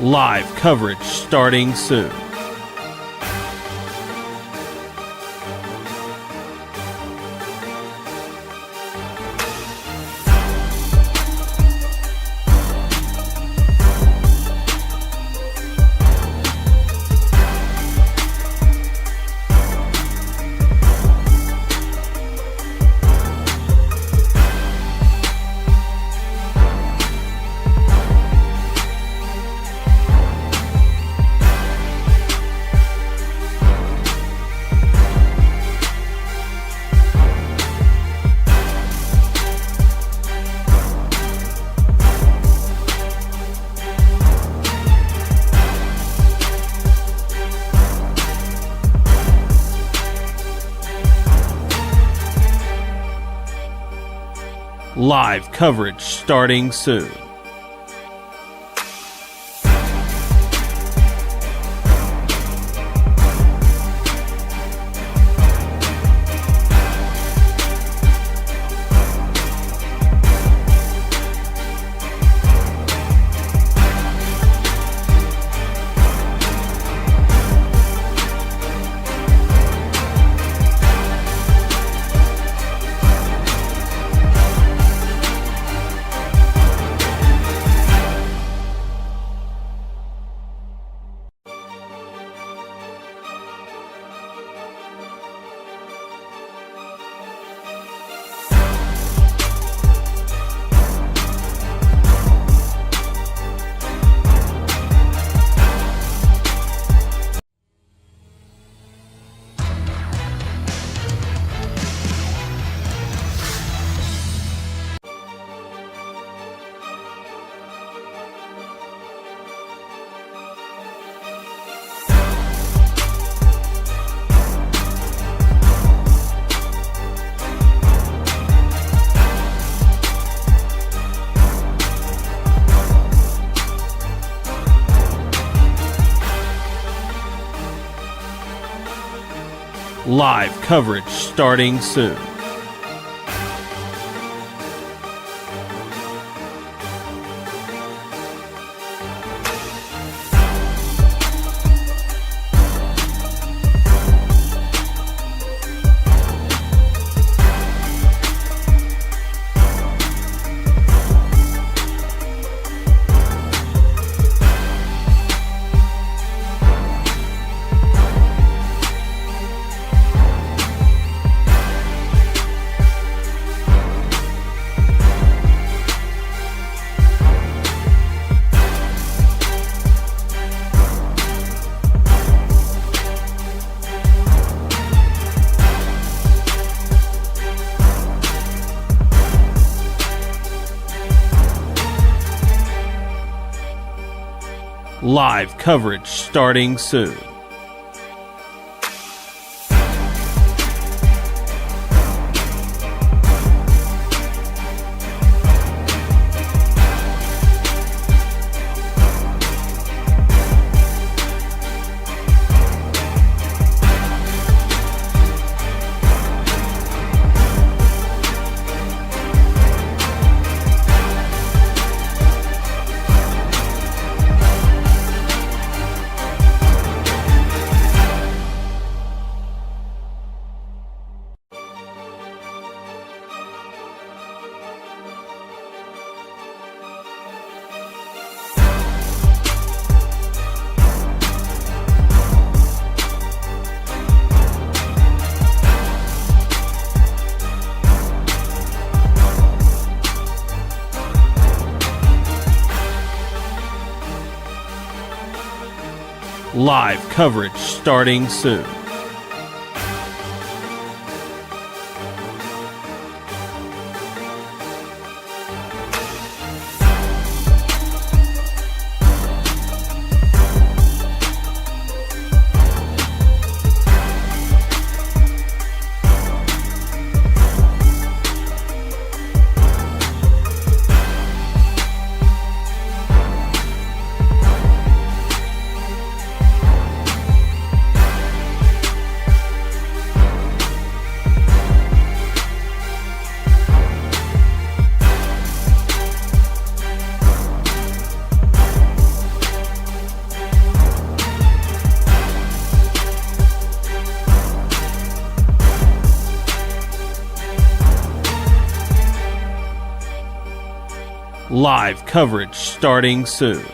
Live coverage starting soon. Live coverage starting soon. Live coverage starting soon. Live coverage starting soon. Live coverage starting soon. Live coverage starting soon.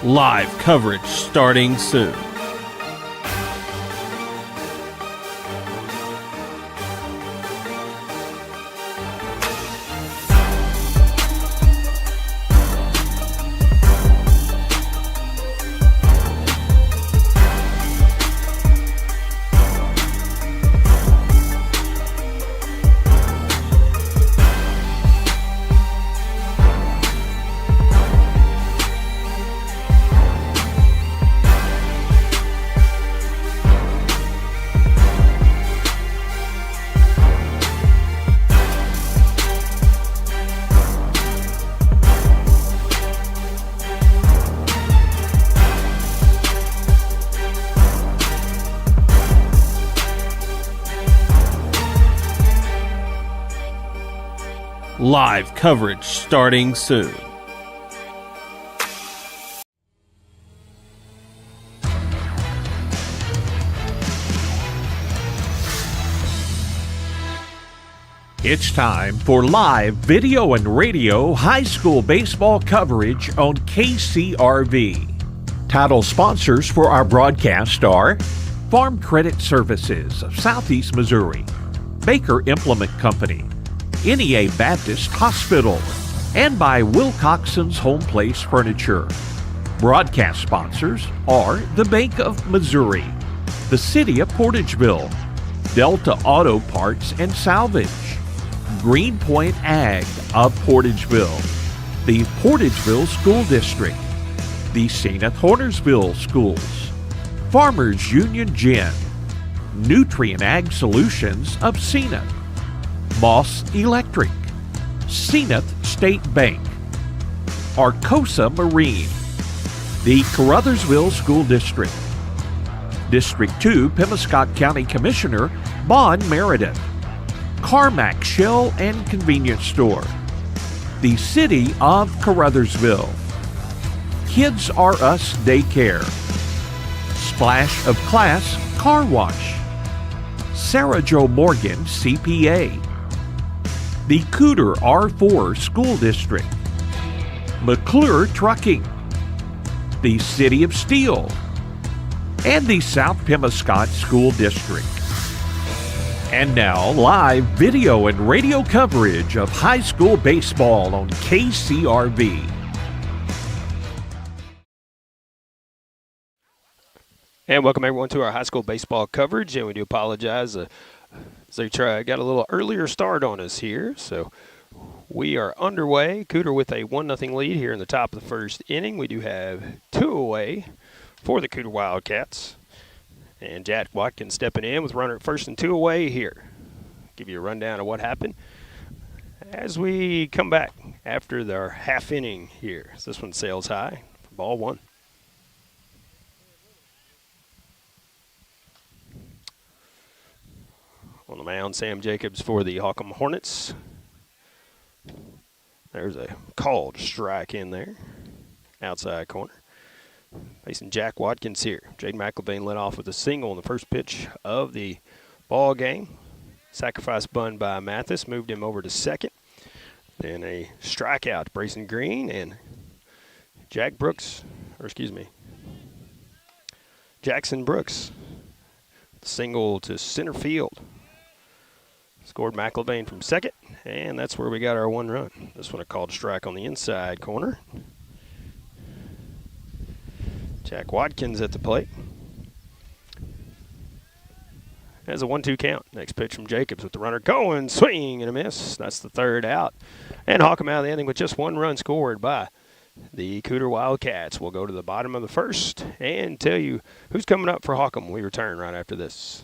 Live coverage starting soon. Live coverage starting soon. It's time for live video and radio high school baseball coverage on KCRV. Title sponsors for our broadcast are Farm Credit Services of Southeast Missouri, Baker Implement Company, NEA Baptist Hospital, and by Wilcoxon's Home Place Furniture. Broadcast sponsors are the Bank of Missouri, the City of Portageville, Delta Auto Parts and Salvage, Greenpoint Ag of Portageville, the Portageville School District, the Zenith Hornersville Schools, Farmers Union Gin, Nutrient Ag Solutions of Zenith, Moss Electric, Zenith State Bank, Arcosa Marine, the Caruthersville School District, District 2 Pemiscot County Commissioner Bon Meredith, Carmack Shell and Convenience Store, the City of Caruthersville, Kids R Us Daycare, Splash of Class Car Wash, Sarah Jo Morgan CPA, the Cooter R4 School District, McClure Trucking, the City of Steele, and the South Pemiscot School District. And now, live video and radio coverage of high school baseball on KCRV. And welcome everyone to our high school baseball coverage, and we do apologize. Got a little earlier start on us here, so we are underway. Cooter with a 1-0 lead here in the top of the first inning. We do have 2 away for the Cooter Wildcats. And Jack Watkins stepping in with runner at first and 2 away here. Give you a rundown of what happened as we come back after their half inning here. So this one sails high for ball 1. On the mound, Sam Jacobs for the Holcomb Hornets. There's a called strike in there, outside corner. Facing Jack Watkins here. Jaden McElvain led off with a single on the first pitch of the ball game. Sacrifice bunt by Mathis moved him over to second. Then a strikeout to Brayson Green, and Jackson Brooks. Single to center field. Scored McElvain from second, and that's where we got our 1 run. This one a called strike on the inside corner. Jack Watkins at the plate. Has a 1-2 count. Next pitch from Jacobs with the runner going, swing and a miss. That's the third out. And Holcomb out of the inning with just 1 run scored by the Cooter Wildcats. We'll go to the bottom of the first and tell you who's coming up for Holcomb. We return right after this.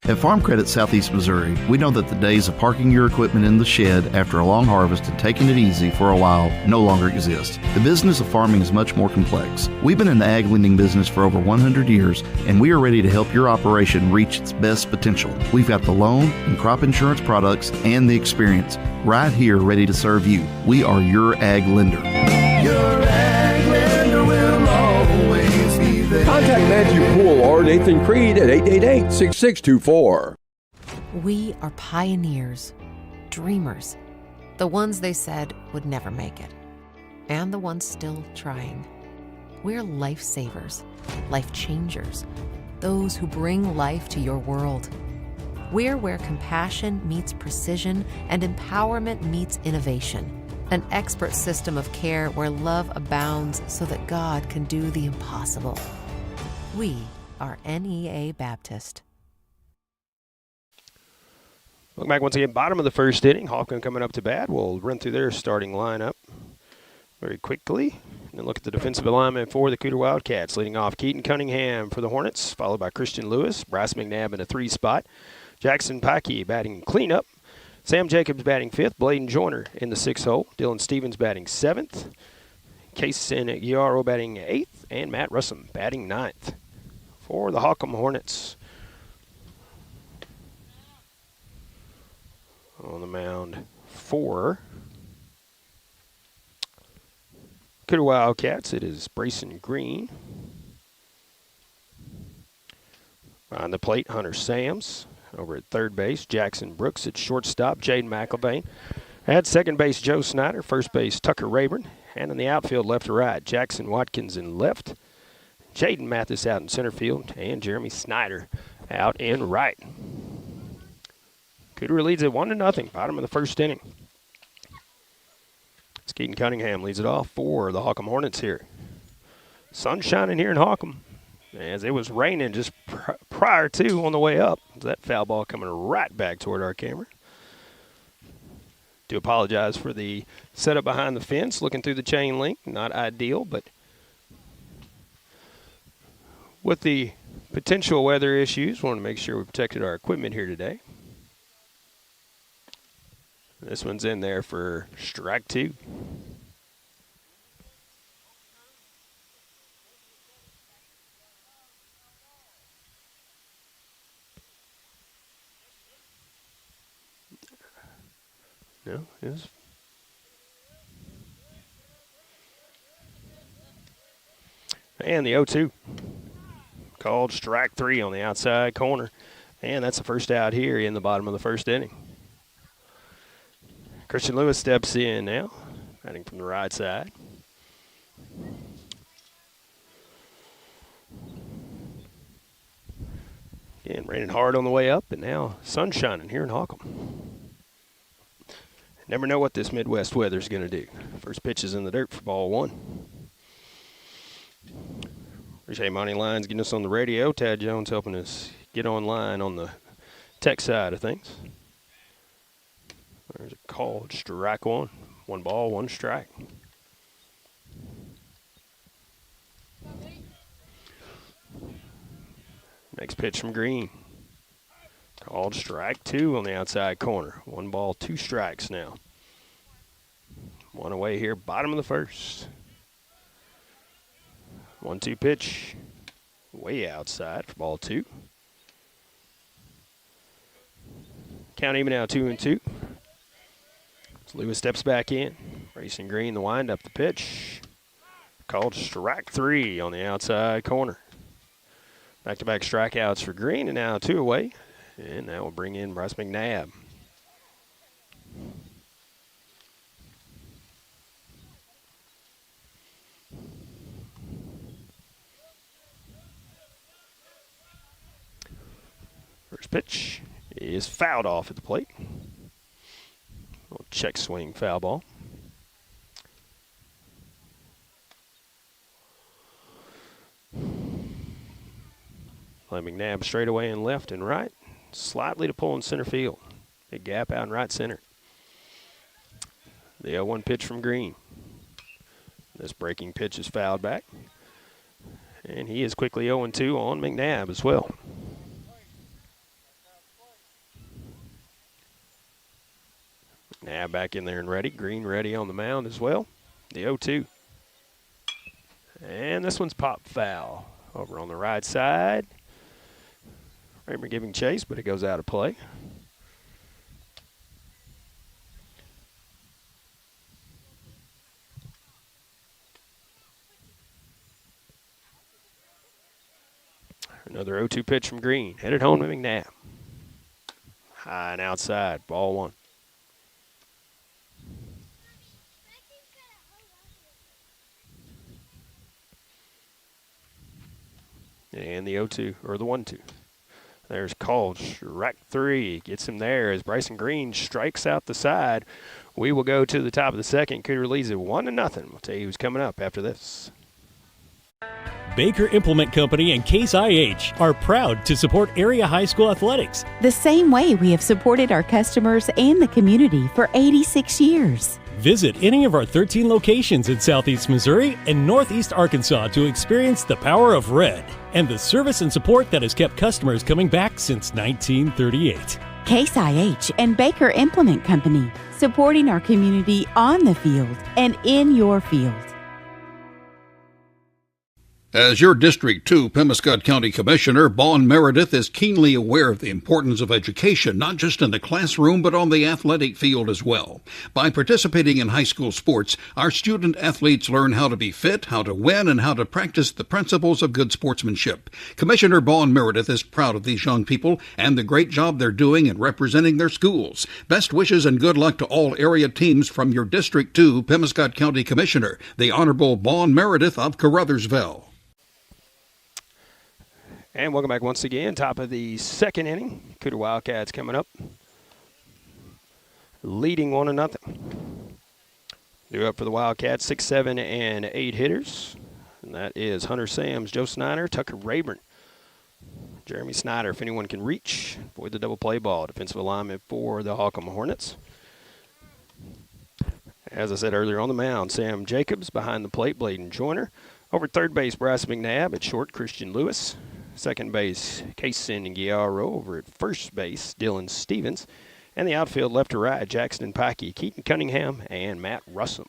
At Farm Credit Southeast Missouri, we know that the days of parking your equipment in the shed after a long harvest and taking it easy for a while no longer exist. The business of farming is much more complex. We've been in the ag lending business for over 100 years, and we are ready to help your operation reach its best potential. We've got the loan and crop insurance products and the experience right here ready to serve you. We are your ag lender. Your ag lender will always be there. Contact Matthew Poole or Nathan Creed at 888-6624. We are pioneers, dreamers, the ones they said would never make it, and the ones still trying. We're lifesavers, life changers, those who bring life to your world. We're where compassion meets precision and empowerment meets innovation. An expert system of care where love abounds so that God can do the impossible. We are NEA Baptist. Welcome back once again, bottom of the first inning. Holcomb coming up to bat. We'll run through their starting lineup very quickly. And then look at the defensive alignment for the Cooter Wildcats. Leading off Keaton Cunningham for the Hornets, followed by Christian Lewis, Bryce McNabb in a 3 spot. Jackson Packey batting cleanup. Sam Jacobs batting 5th. Bladen Joyner in the 6th hole. Dylan Stevens batting 7th. Kason Giaro batting 8th. And Matt Russum batting 9th for the Holcomb Hornets. On the mound for Cooter Wildcats, it is Brayson Green. On the plate, Hunter Sams. Over at third base, Jackson Brooks. At shortstop, Jaden McElvain. At second base, Joe Snyder. First base, Tucker Rayburn. And in the outfield, left to right, Jackson Watkins in left. Jaden Mathis out in center field. And Jeremy Snyder out in right. Cooter leads at 1-0, bottom of the first inning. Keaton Cunningham leads it off for the Holcomb Hornets here. Sun shining here in Holcomb, as it was raining just prior to on the way up. That foul ball coming right back toward our camera. Do apologize for the setup behind the fence, looking through the chain link. Not ideal, but with the potential weather issues, want to make sure we protected our equipment here today. This one's in there for strike 2. No, it is. And the 0-2. Called strike 3 on the outside corner. And that's the first out here in the bottom of the first inning. Christian Lewis steps in now, batting from the right side. Again, raining hard on the way up, and now sun shining here in Holcomb. Never know what this Midwest weather is going to do. First pitch is in the dirt for ball 1. Appreciate Monty Lyons getting us on the radio. Tad Jones helping us get online on the tech side of things. There's a called strike 1. 1 ball, 1 strike. Next pitch from Green. Called strike 2 on the outside corner. 1 ball, 2 strikes now. 1 away here, bottom of the first. 1-2 pitch. Way outside for ball 2. Count even now, 2-2. Lewis steps back in. Racing Green, the windup, the pitch. Called strike 3 on the outside corner. Back-to-back strikeouts for Green, and now 2 away. And that will bring in Bryce McNabb. First pitch is fouled off at the plate. Check swing foul ball. McNabb straight away and left and right. Slightly to pull in center field. Big gap out in right center. The 0-1 pitch from Green. This breaking pitch is fouled back. And he is quickly 0-2 on McNabb as well. McNabb back in there and ready. Green ready on the mound as well. The 0-2. And this one's popped foul. Over on the right side. Raymer giving chase, but it goes out of play. Another 0-2 pitch from Green. Headed home to McNabb. High and outside. Ball 1. And the 0-2, or the 1-2. There's called strike 3. Gets him there as Bryson Green strikes out the side. We will go to the top of the second. Cooter leads it 1-0. We'll tell you who's coming up after this. Baker Implement Company and Case IH are proud to support area high school athletics. The same way we have supported our customers and the community for 86 years. Visit any of our 13 locations in Southeast Missouri and Northeast Arkansas to experience the power of red and the service and support that has kept customers coming back since 1938. Case IH and Baker Implement Company, supporting our community on the field and in your field. As your District 2 Pemiscot County Commissioner, Vaughn Meredith is keenly aware of the importance of education, not just in the classroom, but on the athletic field as well. By participating in high school sports, our student athletes learn how to be fit, how to win, and how to practice the principles of good sportsmanship. Commissioner Vaughn Meredith is proud of these young people and the great job they're doing in representing their schools. Best wishes and good luck to all area teams from your District 2 Pemiscot County Commissioner, the Honorable Vaughn Meredith of Caruthersville. And welcome back once again. Top of the second inning. Cooter Wildcats coming up. Leading 1-0. Due up for the Wildcats, 6, 7, and 8 hitters. And that is Hunter Sams, Joe Snyder, Tucker Rayburn, Jeremy Snyder, if anyone can reach. Avoid the double play ball. Defensive alignment for the Holcomb Hornets. As I said earlier on the mound, Sam Jacobs behind the plate, Bladen Joyner. Over third base, Bryce McNabb. At short, Christian Lewis. Second base, Kaysen Guiaro. Over at first base, Dylan Stevens. And the outfield left to right, Jackson Pikey, Keaton Cunningham, and Matt Russell.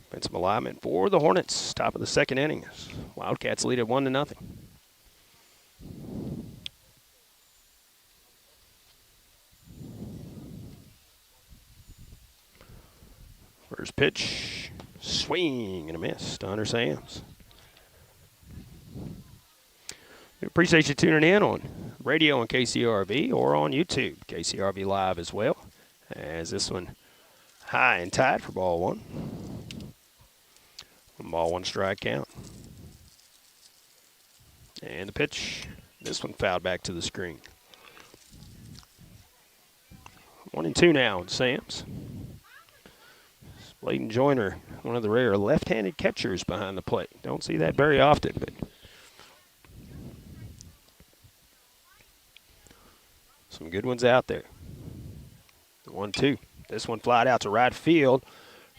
Defensive alignment for the Hornets. Top of the second inning. Wildcats lead at 1-0. First pitch, swing and a miss to Hunter Sams. We appreciate you tuning in on radio on KCRV or on YouTube, KCRV Live as well. As this one high and tight for ball 1. 1-1 strike count. And the pitch, this one fouled back to the screen. 1-2 now on Sams. Bladen Joyner, one of the rare left-handed catchers behind the plate. Don't see that very often, but some good ones out there. 1-2. This one flied out to right field.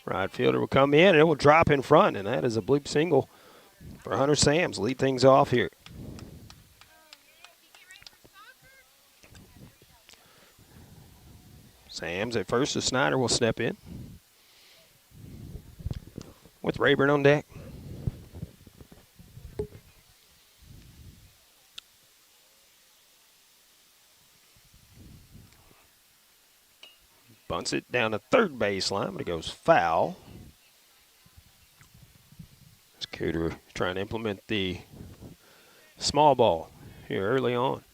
Right fielder will come in and it will drop in front, and that is a bloop single for Hunter Sams. Lead things off here. Sams at first, so Snyder will step in with Rayburn on deck. Bunts it down to third baseline, but it goes foul. As Cooter trying to implement the small ball here early on.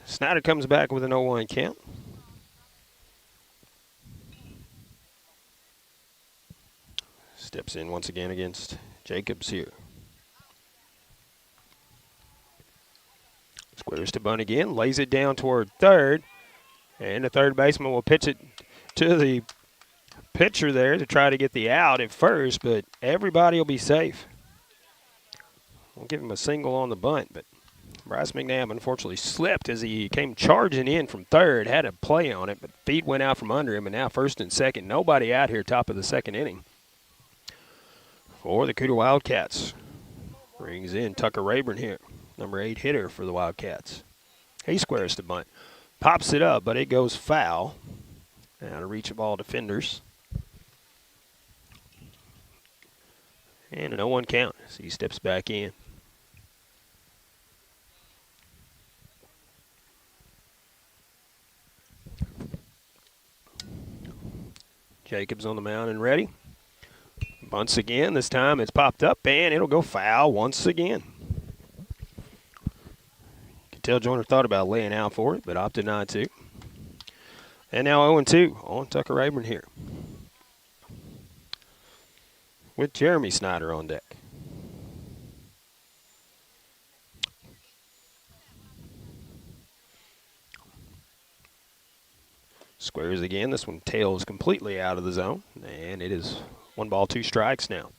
Snyder comes back with an 0-1 count. Steps in once again against Jacobs here. Squares to bunt again, lays it down toward third. And the third baseman will pitch it to the pitcher there to try to get the out at first, but everybody will be safe. We'll give him a single on the bunt, but Bryce McNabb unfortunately slipped as he came charging in from third, had a play on it, but feet went out from under him, and now first and second. Nobody out here top of the second inning for the Cooter Wildcats. Brings in Tucker Rayburn here, number 8 hitter for the Wildcats. He squares the bunt. Pops it up, but it goes foul. Out of reach of all defenders. And a 0-1 count as he steps back in. Jacobs on the mound and ready. Bunts again. This time it's popped up, and it'll go foul once again. You can tell Joyner thought about laying out for it, but opted not to. And now 0-2 on Tucker Rayburn here, with Jeremy Snyder on deck. Squares again. This one tails completely out of the zone, and it is 1 ball, 2 strikes now.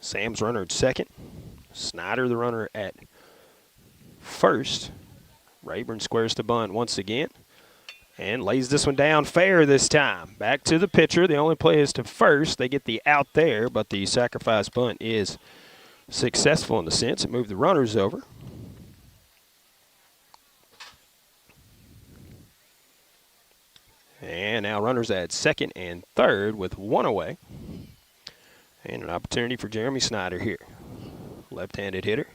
Sam's runner at second. Snyder the runner at first. Rayburn squares the bunt once again and lays this one down fair this time. Back to the pitcher. The only play is to first. They get the out there, but the sacrifice bunt is successful in the sense it moved the runners over. And now runners at second and third with 1 away. And an opportunity for Jeremy Snyder here. Left-handed hitter.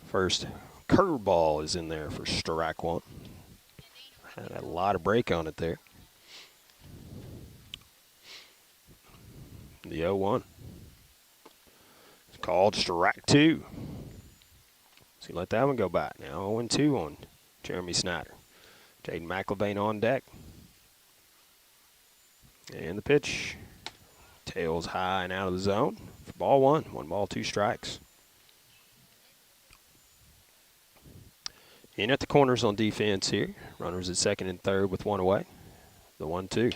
First curveball is in there for strike 1. Had a lot of break on it there. The 0-1. It's called strike 2. So he let that one go by. Now 0-2 on Jeremy Snyder. Jaden McIlvain on deck. And the pitch. Tails high and out of the zone. For ball 1. 1 ball, 2 strikes. In at the corners on defense here. Runners at second and third with 1 away. The 1-2.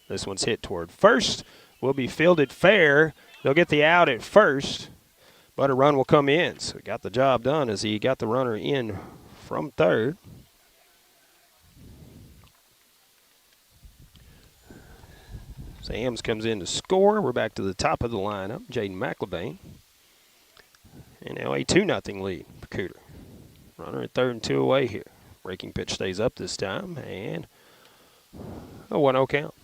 This one's hit toward first. Will be fielded fair. They'll get the out at first, but a run will come in. So he got the job done as he got the runner in from third. Sams comes in to score. We're back to the top of the lineup. Jaden McIlvain. And now a 2-0 lead for Cooter. Runner at third and 2 away here. Breaking pitch stays up this time, and a 1-0 count.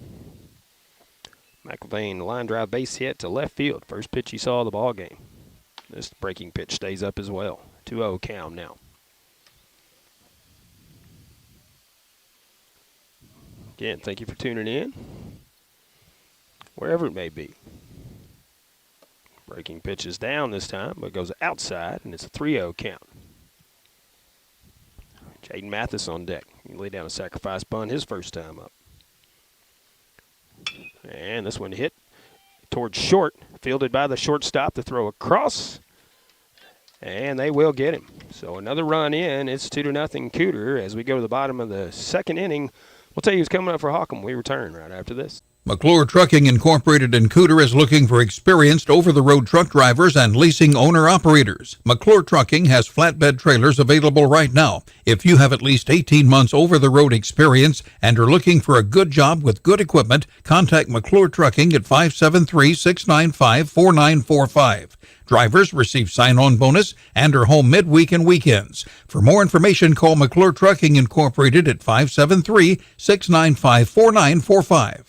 McIlvain line drive base hit to left field. First pitch he saw of the ball game. This breaking pitch stays up as well. 2-0 count now. Again, thank you for tuning in, wherever it may be. Breaking pitch is down this time, but goes outside, and it's a 3-0 count. Jaden Mathis on deck. He laid down a sacrifice bunt his first time up. And this one hit towards short, fielded by the shortstop. The throw across, and they will get him. So another run in. It's 2-0 Cooter as we go to the bottom of the second inning. We'll tell you who's coming up for Holcomb. We return right after this. McClure Trucking Incorporated in Cooter is looking for experienced over-the-road truck drivers and leasing owner-operators. McClure Trucking has flatbed trailers available right now. If you have at least 18 months over-the-road experience and are looking for a good job with good equipment, contact McClure Trucking at 573-695-4945. Drivers receive sign-on bonus and are home midweek and weekends. For more information, call McClure Trucking Incorporated at 573-695-4945.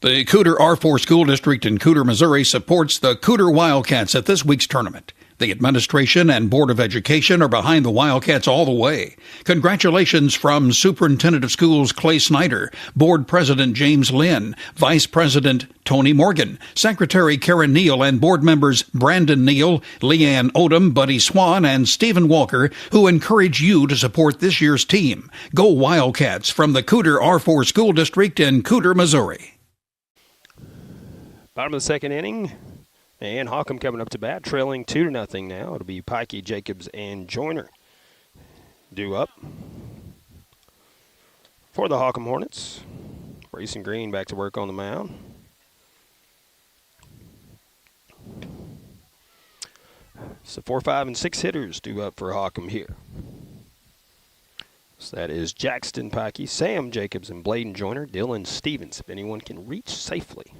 The Cooter R4 School District in Cooter, Missouri supports the Cooter Wildcats at this week's tournament. The administration and Board of Education are behind the Wildcats all the way. Congratulations from Superintendent of Schools Clay Snyder, Board President James Lynn, Vice President Tony Morgan, Secretary Karen Neal, and board members Brandon Neal, Leanne Odom, Buddy Swan, and Stephen Walker, who encourage you to support this year's team. Go Wildcats from the Cooter R4 School District in Cooter, Missouri. Bottom of the second inning, and Holcomb coming up to bat, trailing 2-0 now. It'll be Pikey, Jacobs, and Joyner due up for the Holcomb Hornets. Brayson Green back to work on the mound. So 4, 5, and 6 hitters due up for Holcomb here. So that is Jackson Pikey, Sam Jacobs, and Bladen Joyner, Dylan Stevens, if anyone can reach safely.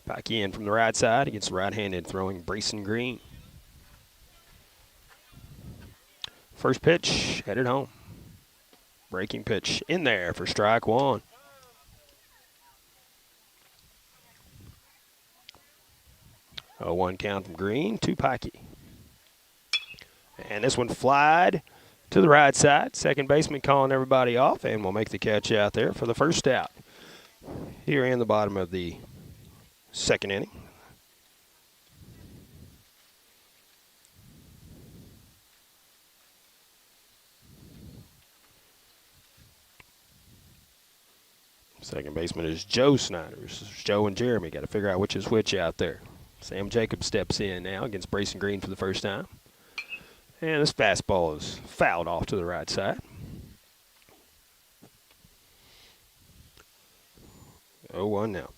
Pikey in from the right side against the right-handed throwing Brayson Green. First pitch, headed home. Breaking pitch in there for strike one. A 1 count from Green to Pikey. And this one flied to the right side. Second baseman calling everybody off, and will make the catch out there for the first out here in the bottom of the second inning. Second baseman is Joe Snyder. This is Joe and Jeremy. Got to figure out which is which out there. Sam Jacobs steps in now against Brayson Green for the first time. And this fastball is fouled off to the right side. 0-1 now.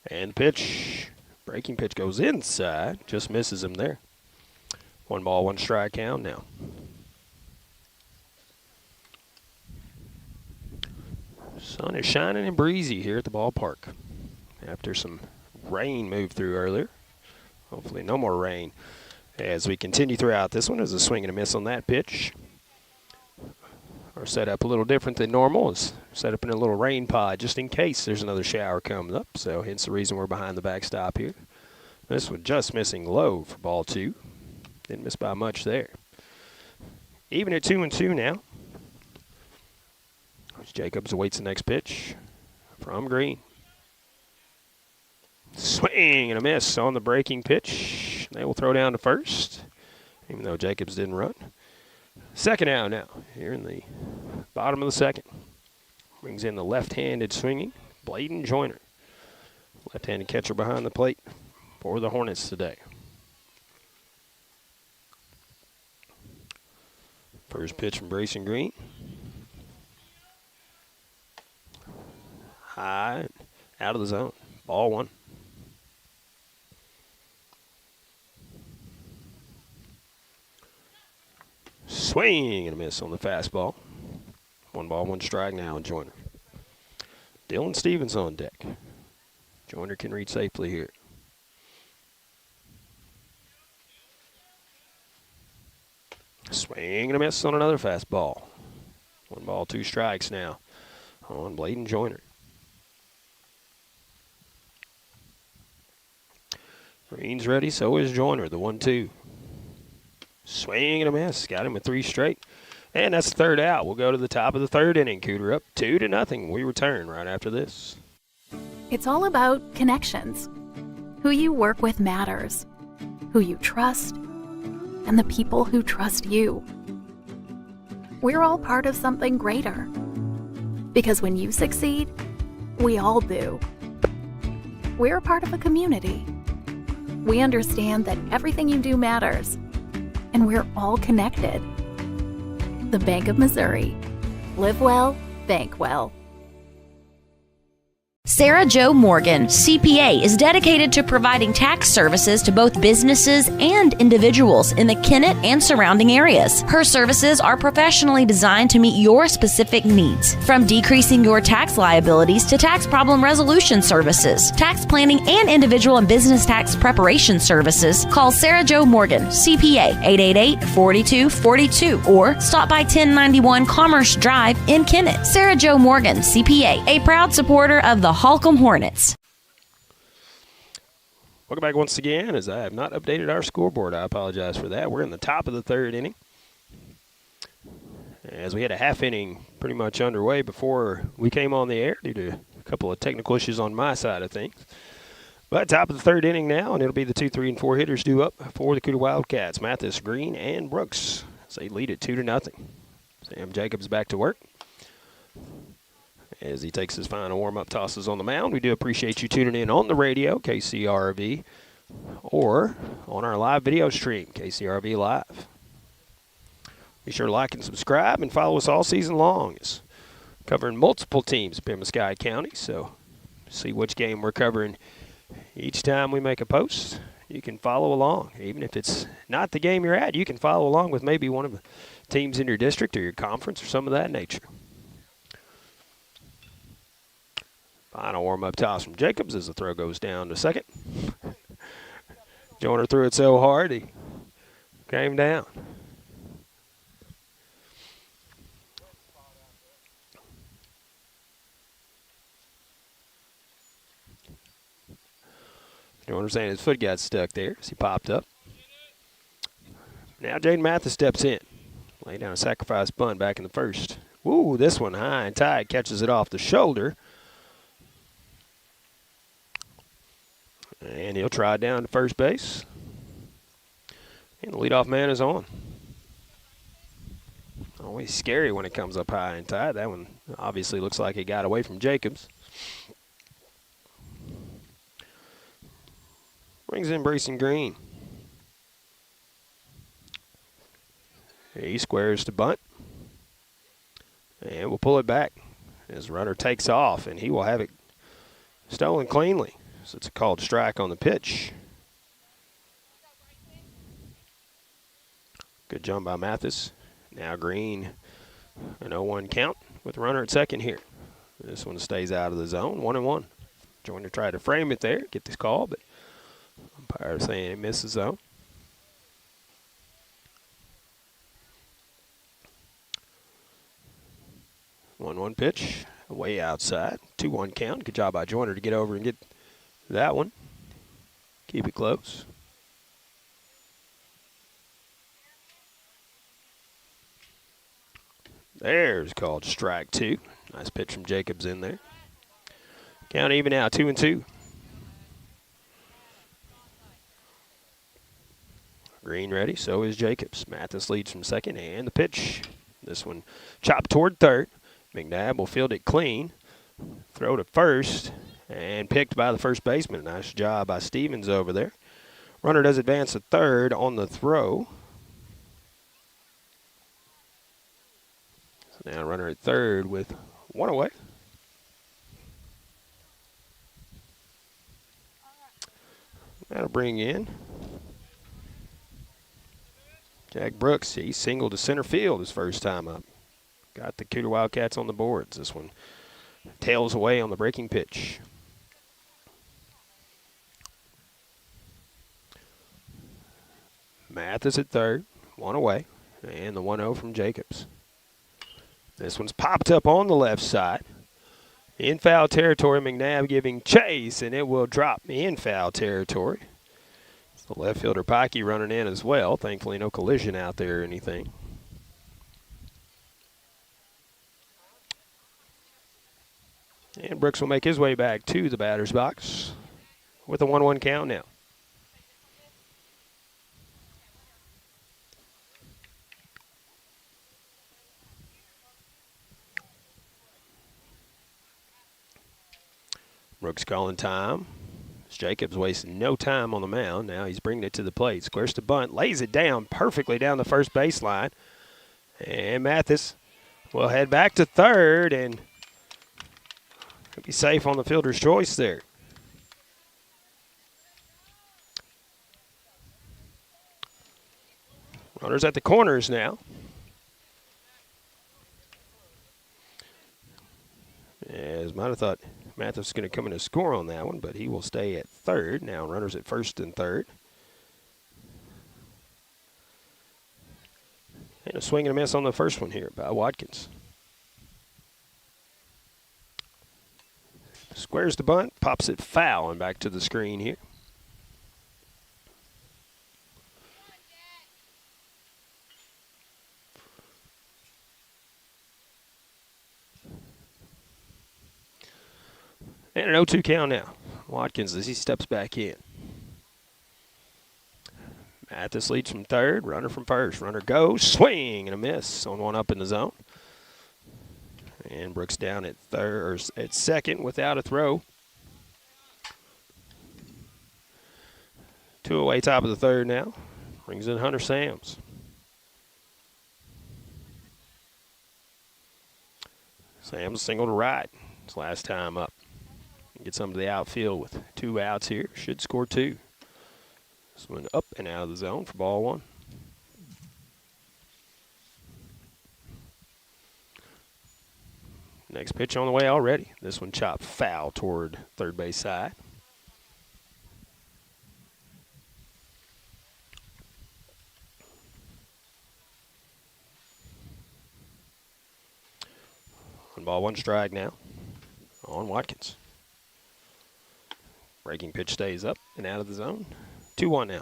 And pitch, breaking pitch goes inside, just misses him there. 1 ball, 1 strike count now. Sun is shining and breezy here at the ballpark after some rain moved through earlier. Hopefully no more rain as we continue throughout this one. As a swing and a miss on that pitch. Our setup a little different than normal. It's set up in a little rain pod just in case there's another shower coming up. So hence the reason we're behind the backstop here. This one just missing low for ball 2. Didn't miss by much there. Even at 2-2 now. Jacobs awaits the next pitch from Green. Swing and a miss on the breaking pitch. They will throw down to first, even though Jacobs didn't run. Second out now, here in the bottom of the second. Brings in the left-handed swinging Bladen Joyner. Left-handed catcher behind the plate for the Hornets today. First pitch from Brayson Green. High, out of the zone. Ball 1. Swing and a miss on the fastball. 1 ball, 1 strike now in Joyner. Dylan Stevens on deck. Joyner can reach safely here. Swing and a miss on another fastball. 1 ball, 2 strikes now on Bladen Joyner. Green's ready, so is Joyner, the 1-2. Swing and a miss. Got him with 3 straight. And that's the third out. We'll go to the top of the third inning. Cooter up 2-0. We return right after this. It's all about connections. Who you work with matters. Who you trust. And the people who trust you. We're all part of something greater. Because when you succeed, we all do. We're a part of a community. We understand that everything you do matters, and we're all connected. The Bank of Missouri. Live well, bank well. Sarah Jo Morgan, CPA, is dedicated to providing tax services to both businesses and individuals in the Kennett and surrounding areas. Her services are professionally designed to meet your specific needs, from decreasing your tax liabilities to tax problem resolution services, tax planning, and individual and business tax preparation services. Call Sarah Jo Morgan, CPA, 888-4242, or stop by 1091 Commerce Drive in Kennett. Sarah Jo Morgan, CPA, a proud supporter of the Holcomb Hornets. Welcome back once again. As I have not updated our scoreboard, I apologize for that. We're in the top of the third inning. As we had a half inning pretty much underway before we came on the air due to a couple of technical issues on my side of things. But top of the third inning now, and it'll be the 2, 3, and 4 hitters due up for the Cooter Wildcats. Mathis, Green, and Brooks as they lead it 2-0. Sam Jacobs back to work as he takes his final warm-up tosses on the mound. We do appreciate you tuning in on the radio, KCRV, or on our live video stream, KCRV Live. Be sure to like and subscribe and follow us all season long as covering multiple teams in Pima County, so see which game we're covering each time we make a post. You can follow along. Even if it's not the game you're at, you can follow along with maybe one of the teams in your district or your conference or some of that nature. Final warm-up toss from Jacobs as the throw goes down to second. Joyner threw it so hard he came down. Joyner saying his foot got stuck there as he popped up. Now Jaden Mathis steps in. Lay down a sacrifice bunt back in the first. Ooh, this one high and tight, catches it off the shoulder. And he'll try it down to first base. And the leadoff man is on. Always scary when it comes up high and tight. That one obviously looks like it got away from Jacobs. Brings in Brayson Green. He squares to bunt. And we'll pull it back. His runner takes off, and he will have it stolen cleanly. So it's a called strike on the pitch. Good jump by Mathis. Now Green, an 0-1 count with the runner at second here. This one stays out of the zone, 1-1. Joyner tried to frame it there, get this call, but umpire saying it misses zone. One pitch, way outside, 2-1 count. Good job by Joyner to get over and get that one. Keep it close. There's called strike two. Nice pitch from Jacobs in there. Count even now, 2-2. Green ready, so is Jacobs. Mathis leads from second, and the pitch. This one chopped toward third. McNabb will field it clean. Throw to first, and picked by the first baseman. Nice job by Stevens over there. Runner does advance to third on the throw. So now runner at third with one away. That'll bring in Jack Brooks. He singled to center field his first time up. Got the Cooter Wildcats on the boards. This one tails away on the breaking pitch. Mathis at third, one away, and the 1-0 from Jacobs. This one's popped up on the left side. In foul territory, McNabb giving chase, and it will drop in foul territory. It's the left fielder Pikey running in as well. Thankfully, no collision out there or anything. And Brooks will make his way back to the batter's box with a 1-1 count now. Brooks calling time. Jacobs wasting no time on the mound. Now he's bringing it to the plate. Squares to bunt. Lays it down perfectly down the first baseline. And Mathis will head back to third and could be safe on the fielder's choice there. Runners at the corners now. As might have thought Mathis is going to come in and score on that one, but he will stay at third. Now runners at first and third. And a swing and a miss on the first one here by Watkins. Squares the bunt, pops it foul and back to the screen here. And an 0-2 count now. Watkins as he steps back in. Mathis leads from third, runner from first. Runner goes, swing and a miss on one up in the zone. And Brooks down at third, or at second without a throw. 2 away, top of the third now. Brings in Hunter Sams. Sam's single to right. His last time up. Gets some to the outfield with 2 outs here. Should score 2. This one up and out of the zone for ball 1. Next pitch on the way already. This one chopped foul toward third base side. On ball 1 strike now on Watkins. Breaking pitch stays up and out of the zone. 2-1 now.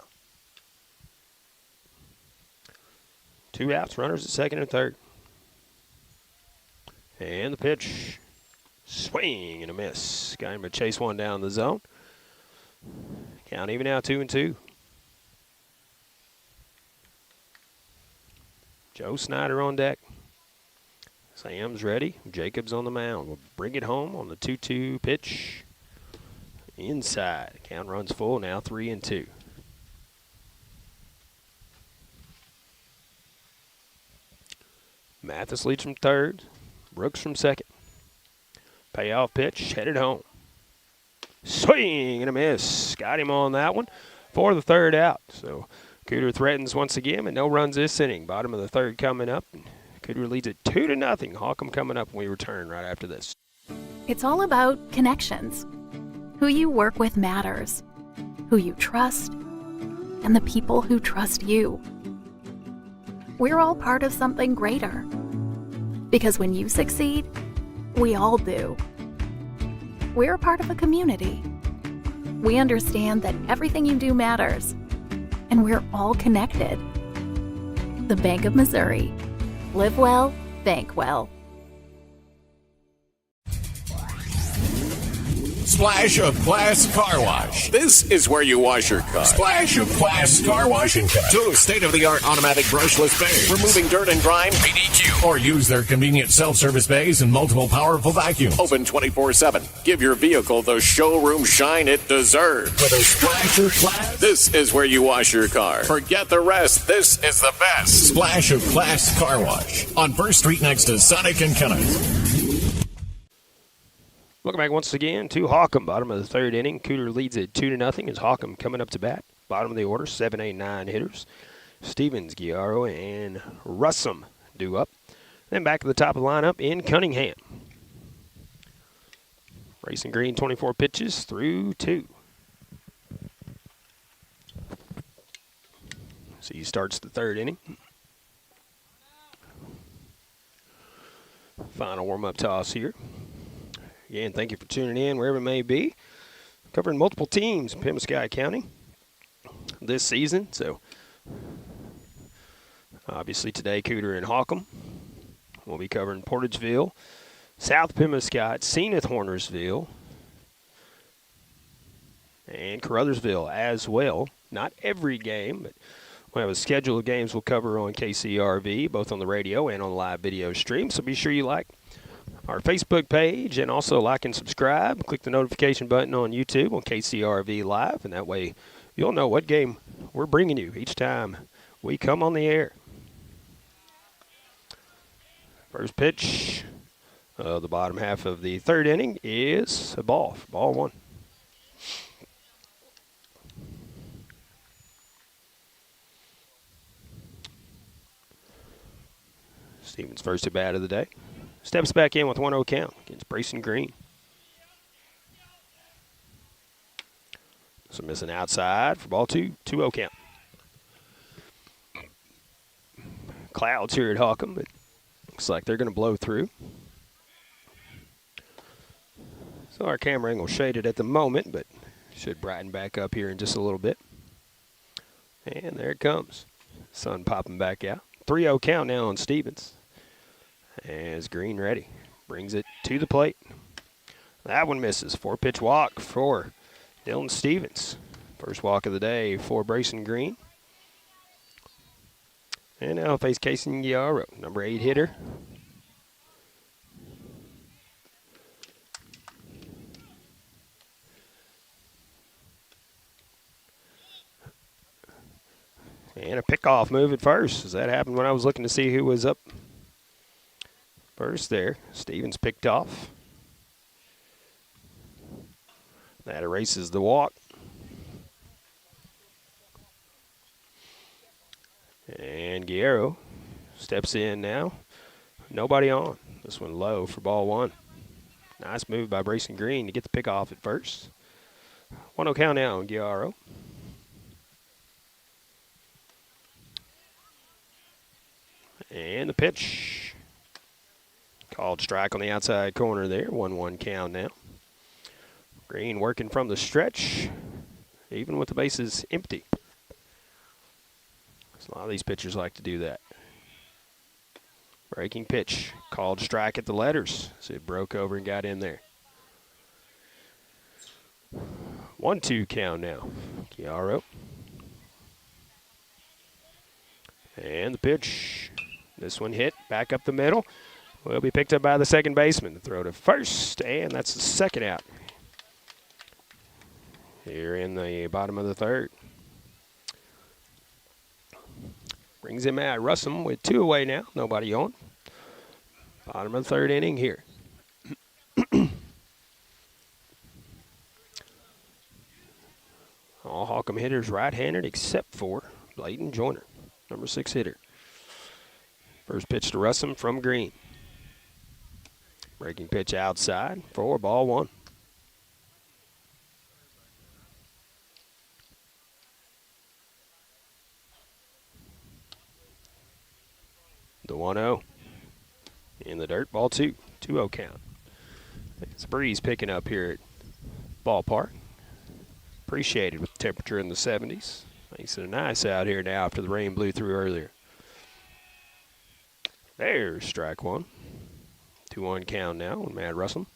2 outs, runners at second and third. And the pitch, swing and a miss. Got him to chase one down the zone. Count even now, 2-2. Joe Snyder on deck. Sam's ready. Jacobs on the mound. Will bring it home on the 2-2 pitch. Inside. Count runs full, now 3-2. Mathis leads from third. Brooks from second. Payoff pitch, headed home. Swing and a miss. Got him on that one for the third out. So Cooter threatens once again, and no runs this inning. Bottom of the third coming up. Cooter leads it 2-0. Holcomb coming up when we return right after this. It's all about connections. Who you work with matters. Who you trust. And the people who trust you. We're all part of something greater. Because when you succeed, we all do. We're a part of a community. We understand that everything you do matters, and we're all connected. The Bank of Missouri. Live well, bank well. Splash of Class Car Wash. This is where you wash your car. Splash of Class Car Wash and Cut. 2 state-of-the-art automatic brushless bays, removing dirt and grime, PDQ. Or use their convenient self-service bays and multiple powerful vacuums. Open 24/7. Give your vehicle the showroom shine it deserves. With a splash of class, this is where you wash your car. Forget the rest. This is the best. Splash of Class Car Wash on 1st Street next to Sonic and Kenneth. Welcome back once again to Holcomb. Bottom of the third inning. Cooter leads it 2-0 as Holcomb coming up to bat. Bottom of the order, 7, 8, 9 hitters. Stevens, Giaro, and Russum due up. Then back to the top of the lineup in Cunningham. Racing Green, 24 pitches through 2. So he starts the third inning. Final warm-up toss here. Again, thank you for tuning in wherever it may be. Covering multiple teams in Pembroke County this season. So, obviously today, Cooter and Holcomb. We'll be covering Portageville, South Pembroke, Zenith Hornersville, and Caruthersville as well. Not every game, but we have a schedule of games we'll cover on KCRV, both on the radio and on the live video stream. So be sure you like our Facebook page, and also like and subscribe. Click the notification button on YouTube on KCRV Live, and that way you'll know what game we're bringing you each time we come on the air. First pitch of the bottom half of the third inning is a ball for ball 1. Stevens' first at bat of the day. Steps back in with 1-0 count against Brayson Green. So missing outside for ball 2, 2-0 count. Clouds here at Holcomb, but looks like they're going to blow through. So our camera angle shaded at the moment, but should brighten back up here in just a little bit. And there it comes. Sun popping back out. 3-0 count now on Stevens. As Green ready. Brings it to the plate. That one misses. 4-pitch walk for Dylan Stevens. First walk of the day for Brayson Green. And now face Casey Giaro, number 8 hitter. And a pickoff move at first. As that happened when I was looking to see who was up First there, Stevens picked off. That erases the walk. And Guerrero steps in now. Nobody on. This one low for ball one. Nice move by Brayson Green to get the pick off at first. 1-0 count now on Guerrero. And the pitch. Called strike on the outside corner there. 1-1 count now. Green working from the stretch, even with the bases empty. A lot of these pitchers like to do that. Breaking pitch. Called strike at the letters. So it broke over and got in there. 1-2 count now. Guerrero. And the pitch. This one hit back up the middle. Will be picked up by the second baseman. The throw to first, and that's the second out. Here in the bottom of the third. Brings him out. Russum with 2 away now. Nobody on. Bottom of the third inning here. All Holcomb hitters right-handed except for Bladen Joyner, number 6 hitter. First pitch to Russum from Green. Breaking pitch outside for ball one. The 1-0 in the dirt, ball two. 2-0 count. It's a breeze picking up here at ballpark. Appreciated with the temperature in the 70s. Makes it nice out here now after the rain blew through earlier. There's strike one. 2-1 count now on Matt Russell.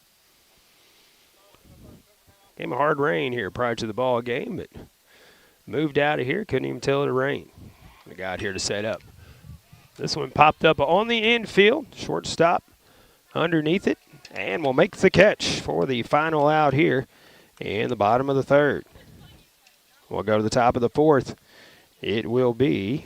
Came a hard rain here prior to the ball game, but moved out of here. Couldn't even tell it rained. We got here to set up. This one popped up on the infield. Shortstop underneath it. And will make the catch for the final out here in the bottom of the third. We'll go to the top of the fourth. It will be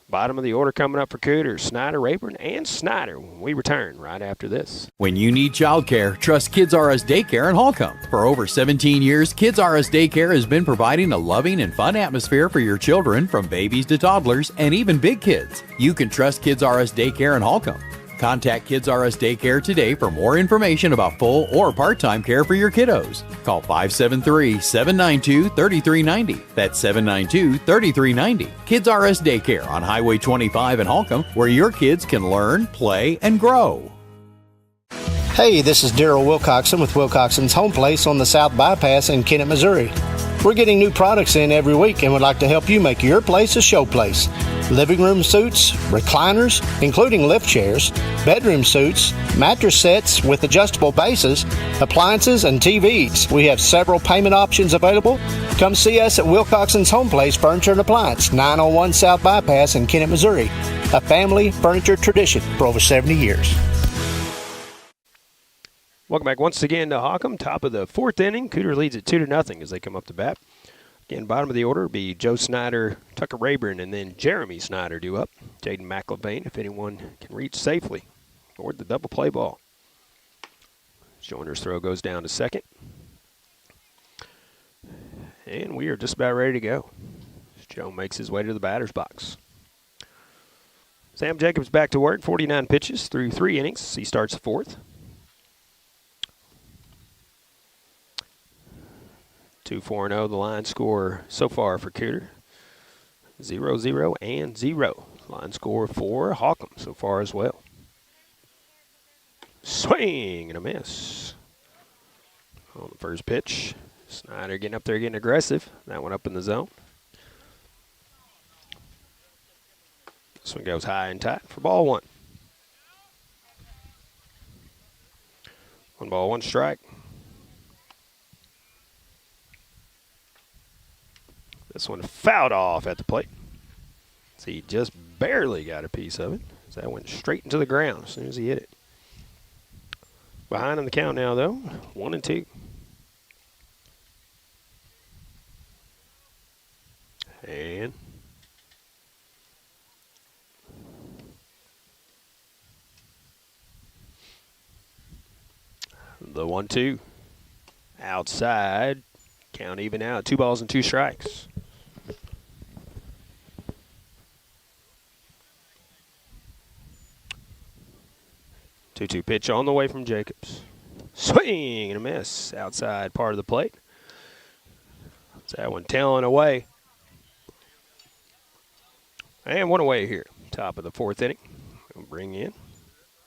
bottom of the order coming up for Cooter. Snyder, Rayburn, and Snyder when we return right after this. When you need childcare, trust Kids R Us Daycare in Holcomb. For over 17 years, Kids R Us Daycare has been providing a loving and fun atmosphere for your children, from babies to toddlers and even big kids. You can trust Kids R Us Daycare in Holcomb. Contact Kids R Us Daycare today for more information about full or part-time care for your kiddos. Call 573-792-3390. That's 792-3390. Kids R Us Daycare on Highway 25 in Holcomb, where your kids can learn, play, and grow. Hey, this is Daryl Wilcoxon with Wilcoxon's Home Place on the South Bypass in Kennett, Missouri. We're getting new products in every week and would like to help you make your place a show place. Living room suites, recliners, including lift chairs, bedroom suites, mattress sets with adjustable bases, appliances, and TVs. We have several payment options available. Come see us at Wilcoxon's Home Place Furniture and Appliance, 901 South Bypass in Kennett, Missouri. A family furniture tradition for over 70 years. Welcome back once again to Holcomb. Top of the fourth inning. Cooter leads it 2-0 as they come up to bat. Again, bottom of the order will be Joe Snyder, Tucker Rayburn, and then Jeremy Snyder due up. Jaden McIlvain, if anyone can reach safely toward the double play ball. Joyner's throw goes down to second. And we are just about ready to go. Joe makes his way to the batter's box. Sam Jacobs back to work, 49 pitches through 3 innings. He starts the fourth. 2-4-0, the line score so far for Cooter. 0-0 and 0. Line score for Holcomb so far as well. Swing and a miss. On the first pitch, Snyder getting up there, getting aggressive. That one up in the zone. This one goes high and tight for ball one. 1 ball, 1 strike. This one fouled off at the plate. So he just barely got a piece of it. So that went straight into the ground as soon as he hit it. Behind in the count now, though, 1-2. And The 1-2. Outside. Count even out. 2 balls and 2 strikes. Two pitch on the way from Jacobs. Swing and a miss. Outside part of the plate. That's that one tailing away. And one away here. Top of the 4th inning. We'll bring in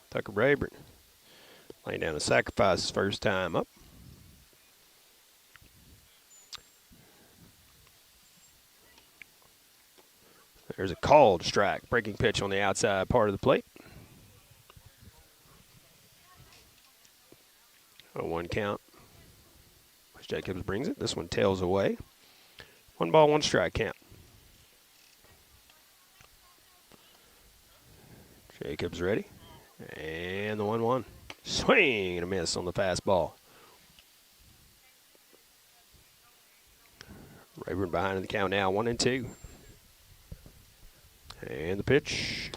Tucker Rayburn. Laying down a sacrifice his first time up. There's a called strike. Breaking pitch on the outside part of the plate. A 1 count. Jacobs brings it. This one tails away. 1 ball, 1 strike count. Jacobs ready. And the 1-1. Swing and a miss on the fastball. Rayburn behind in the count now, 1-2. And the pitch.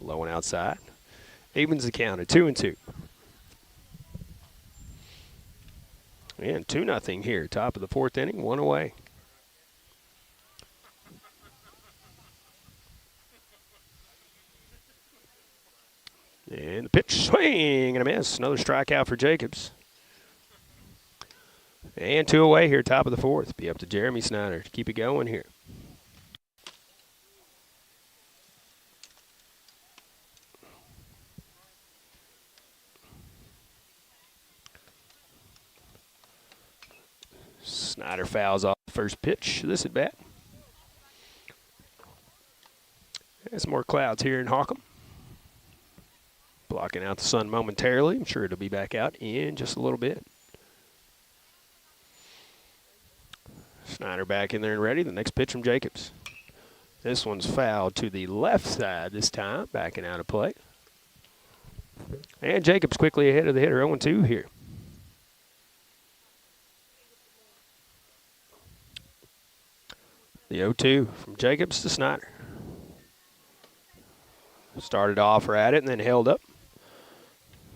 Low and outside. Evens the count at 2-2. And 2-0 here. Top of the 4th inning, 1 away. And the pitch, swing and a miss. Another strikeout for Jacobs. And 2 away here, top of the 4th. Be up to Jeremy Snyder to keep it going here. Snyder fouls off the first pitch. This at bat. There's more clouds here in Holcomb. Blocking out the sun momentarily. I'm sure it'll be back out in just a little bit. Snyder back in there and ready. The next pitch from Jacobs. This one's fouled to the left side this time. Backing out of play. And Jacobs quickly ahead of the hitter. 0-2 here. The 0-2 from Jacobs to Snyder. Started off right at it and then held up.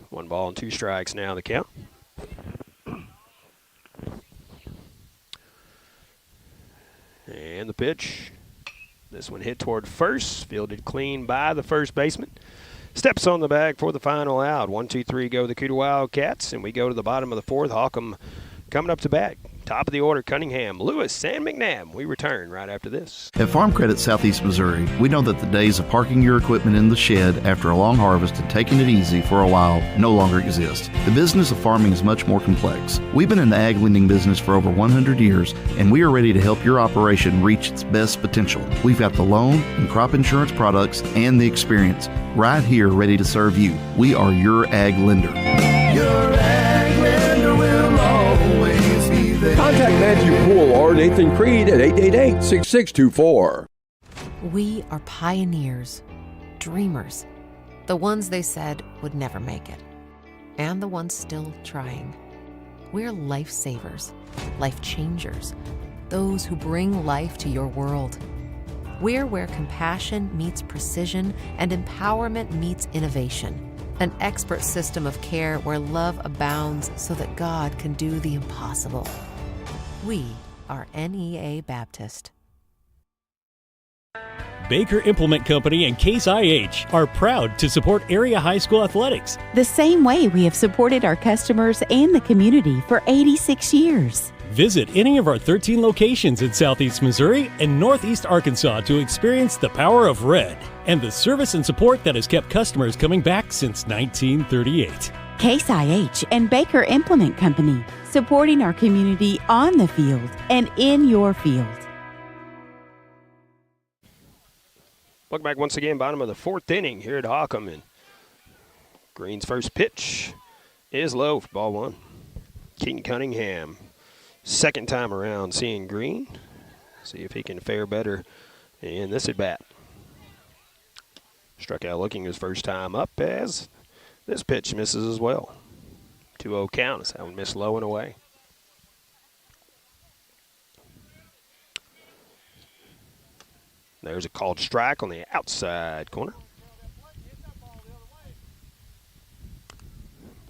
1 ball and 2 strikes now the count. And the pitch. This one hit toward first. Fielded clean by the first baseman. Steps on the bag for the final out. 1-2-3 go the Cooter Wildcats. And we go to the bottom of the 4th. Holcomb coming up to bat. Top of the order, Cunningham, Lewis, and McNabb. We return right after this. At Farm Credit Southeast Missouri, we know that the days of parking your equipment in the shed after a long harvest and taking it easy for a while no longer exist. The business of farming is much more complex. We've been in the ag lending business for over 100 years, and we are ready to help your operation reach its best potential. We've got the loan and crop insurance products and the experience right here ready to serve you. We are your ag lender. Your ag lender will always be there. Contact Matthew Poole or Nathan Creed at 888-6624. We are pioneers, dreamers, the ones they said would never make it, and the ones still trying. We're lifesavers, life changers, those who bring life to your world. We're where compassion meets precision and empowerment meets innovation. An expert system of care where love abounds so that God can do the impossible. We are NEA Baptist. Baker Implement Company and Case IH are proud to support area high school athletics. The same way we have supported our customers and the community for 86 years. Visit any of our 13 locations in Southeast Missouri and Northeast Arkansas to experience the power of red and the service and support that has kept customers coming back since 1938. Case IH and Baker Implement Company, supporting our community on the field and in your field. Welcome back once again, bottom of the 4th inning here at Holcomb. And Green's first pitch is low for ball 1. Keaton Cunningham, second time around seeing Green. See if he can fare better in this at bat. Struck out looking his first time up as this pitch misses as well. 2-0 count as that one missed low and away. There's a called strike on the outside corner.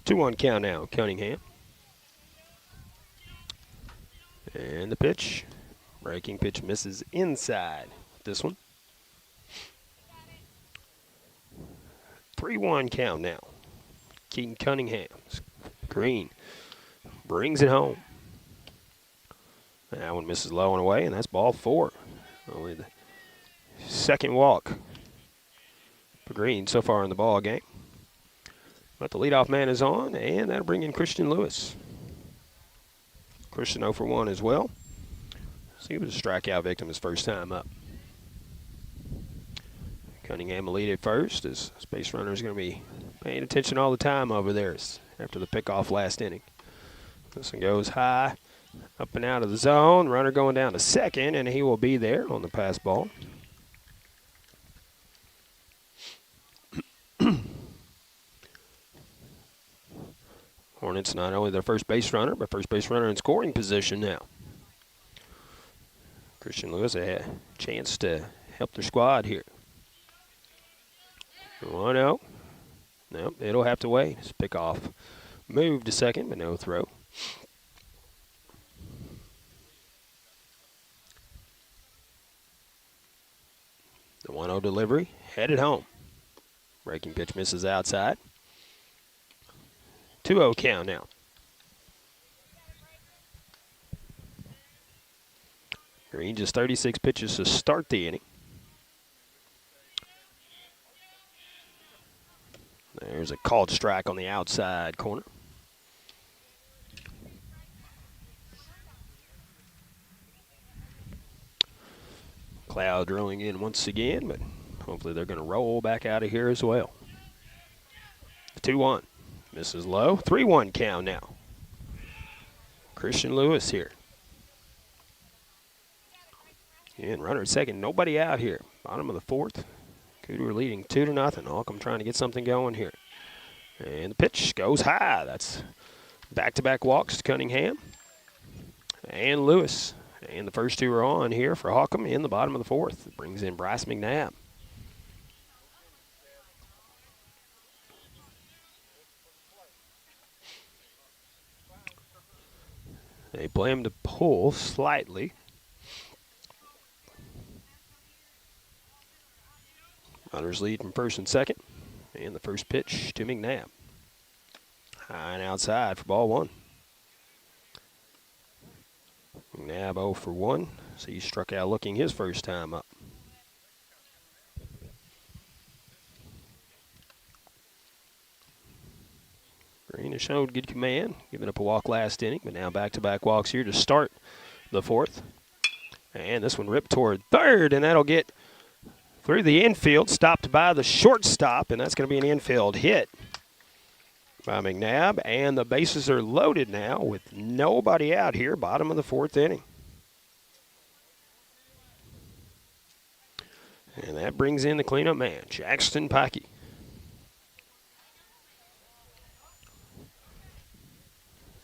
2-1 count now, Cunningham. And the pitch. Breaking pitch misses inside. This one. 3-1 count now. Keaton Cunningham. Green brings it home. That one misses low and away, and that's ball 4. Only the second walk for Green so far in the ball game. But the leadoff man is on, and that'll bring in Christian Lewis. Christian 0 for 1 as well. So he was a strikeout victim his first time up. Cunningham will lead at first, as base runner is going to be paying attention all the time over there after the pickoff last inning. This one goes high, up and out of the zone. Runner going down to second, and he will be there on the pass ball. Hornets not only their first base runner, but first base runner in scoring position now. Christian Lewis a chance to help their squad here. 1-0. Nope, it'll have to wait. It's pick off. Move to second, but no throw. The 1-0 delivery, headed home. Breaking pitch misses outside. 2-0 count now. Green just 36 pitches to start the inning. There's a called strike on the outside corner. Cloud drilling in once again, but hopefully they're going to roll back out of here as well. 2-1. Misses low. 3-1 count now. Christian Lewis here. And runner at second. Nobody out here. Bottom of the 4th. Cooter leading 2-0. Holcomb trying to get something going here. And the pitch goes high. That's back-to-back walks to Cunningham and Lewis. And the first two are on here for Holcomb in the bottom of the 4th. Brings in Bryce McNabb. They play him to pull slightly. Runners lead from first and second. And the first pitch to McNabb. High and outside for ball 1. McNabb 0 for 1. So he struck out looking his first time up. Green has showed good command, giving up a walk last inning, but now back-to-back walks here to start the 4th. And this one ripped toward third, and that'll get through the infield, stopped by the shortstop, and that's going to be an infield hit by McNabb. And the bases are loaded now with nobody out here, bottom of the 4th inning. And that brings in the cleanup man, Jackson Packey.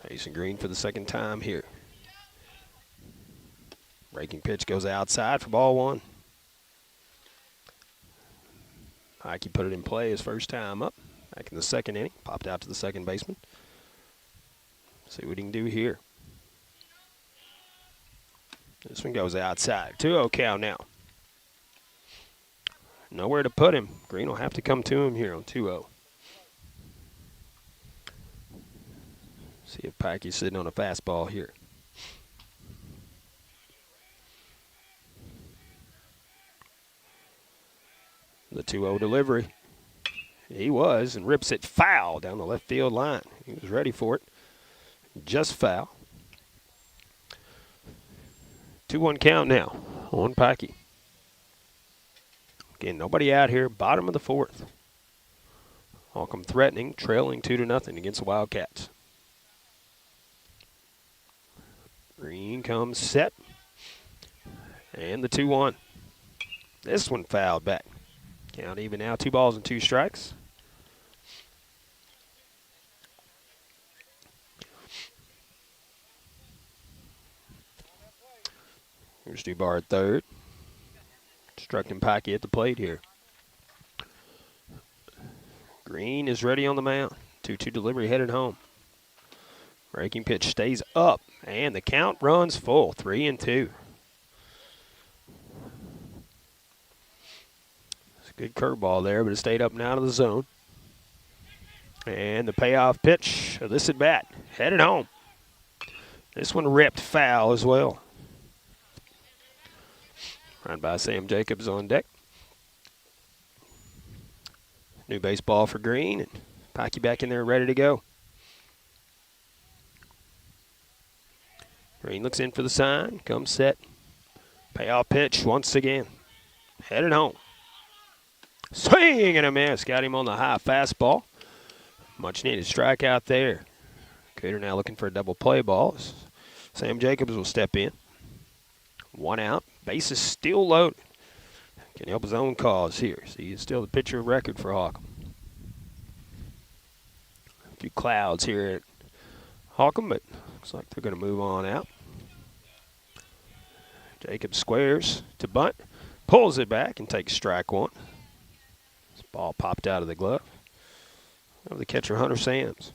Facing Green for the second time here. Breaking pitch goes outside for ball 1. Packey put it in play his first time up. Back in the second inning. Popped out to the second baseman. See what he can do here. This one goes outside. 2-0 count now. Nowhere to put him. Green will have to come to him here on 2-0. See if Packey's sitting on a fastball here. The 2-0 delivery. He was, and rips it foul down the left field line. He was ready for it. Just foul. 2-1 count now on Packey. Again, nobody out here, bottom of the 4th. Holcomb threatening, trailing 2-0 against the Wildcats. Green comes set. And the 2-1. This one fouled back. Count even now, 2 balls and 2 strikes. Here's Dubar at third. Instructing Packey at the plate here. Green is ready on the mound. 2-2 delivery headed home. Breaking pitch stays up, and the count runs full, 3-2. It's a good curveball there, but it stayed up and out of the zone. And the payoff pitch of this at bat, headed home. This one ripped foul as well. Run by Sam Jacobs on deck. New baseball for Green, and Pikey back in there ready to go. Green looks in for the sign, comes set. Payoff pitch once again. Headed home. Swing and a miss. Got him on the high fastball. Much needed strikeout there. Cooter now looking for a double play ball. Sam Jacobs will step in. 1 out. Bases still loaded. Can help his own cause here. See, he's still the pitcher of record for Holcomb. A few clouds here at Holcomb, but looks like they're going to move on out. Jacobs squares to bunt. Pulls it back and takes strike one. This ball popped out of the glove of the catcher, Hunter Sams.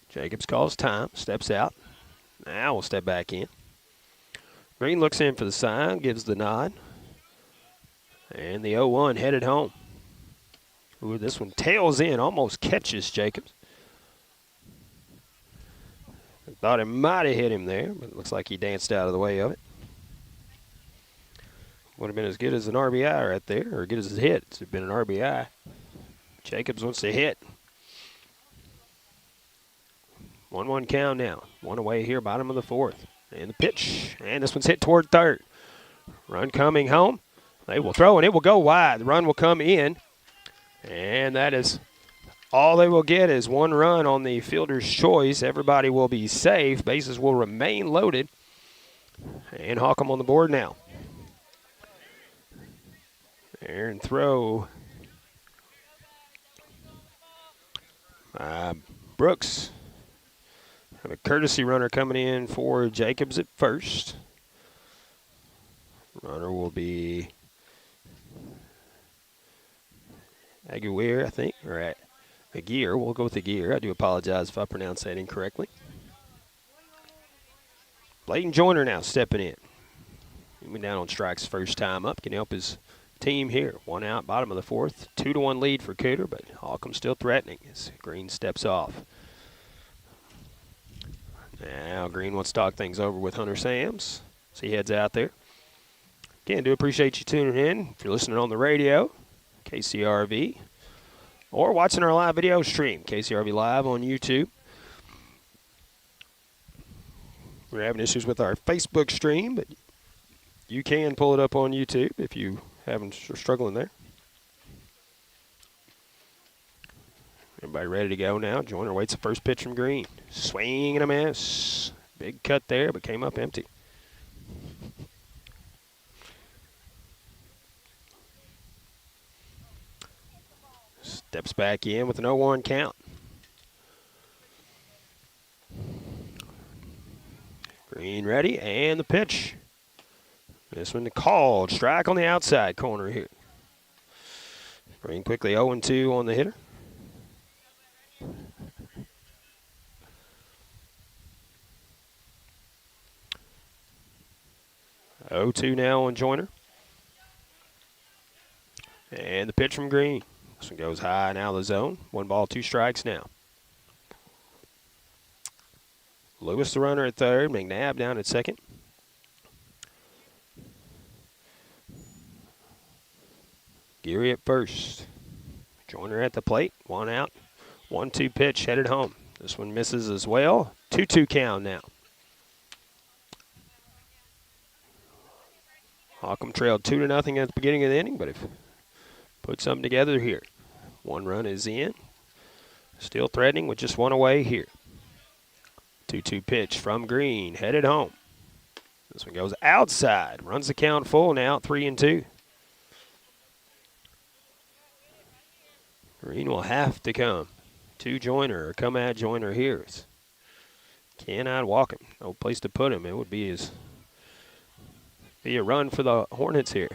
Jacobs calls time, steps out. Now we'll step back in. Green looks in for the sign, gives the nod. And the 0-1 headed home. Ooh, this one tails in, almost catches Jacobs. I thought it might have hit him there, but it looks like he danced out of the way of it. Would have been as good as an RBI right there, or good as a hit. It's been an RBI. Jacobs wants to hit. 1-1 count now. One away here, bottom of the fourth. And the pitch. And this one's hit toward third. Run coming home. They will throw, and it will go wide. The run will come in. And that is all they will get is one run on the fielder's choice. Everybody will be safe. Bases will remain loaded. And Holcomb on the board now. And throw. Brooks. Have a courtesy runner coming in for Jacobs at first. Runner will be Aguirre, I think, or at Aguirre. We'll go with Aguirre. I do apologize if I pronounce that incorrectly. Bladen Joyner now stepping in. He went down on strikes first time up. Can help his team here. 1 out, bottom of the fourth. 2-1 lead for Cooter, but Holcomb still threatening as Green steps off. Now Green wants to talk things over with Hunter Sams. So he heads out there. Again, do appreciate you tuning in. If you're listening on the radio, KCRV, or watching our live video stream, KCRV Live on YouTube. We're having issues with our Facebook stream, but you can pull it up on YouTube if you haven't struggling there. Everybody ready to go now. Joyner waits the first pitch from Green. Swing and a miss. Big cut there, but came up empty. Steps back in with an 0-1 count. Green ready, and the pitch. This one called. Strike on the outside corner here. Green quickly 0-2 on the hitter. Oh-2 now on Joyner. And the pitch from Green. This one goes high and out of the zone. 1 ball, 2 strikes now. Lewis the runner at third. McNabb down at second. Geary at first. Joyner at the plate. 1 out. 1-2 pitch headed home. This one misses as well. 2-2 count now. Holcomb trailed 2-0 at the beginning of the inning, but if put something together here. 1 run is in. Still threatening with just 1 away here. 2-2 pitch from Green, headed home. This one goes outside. Runs the count full now, 3-2. Green will have to come to Joyner or come at Joyner here. Cannot walk him. No place to put him. It would be a run for the Hornets here.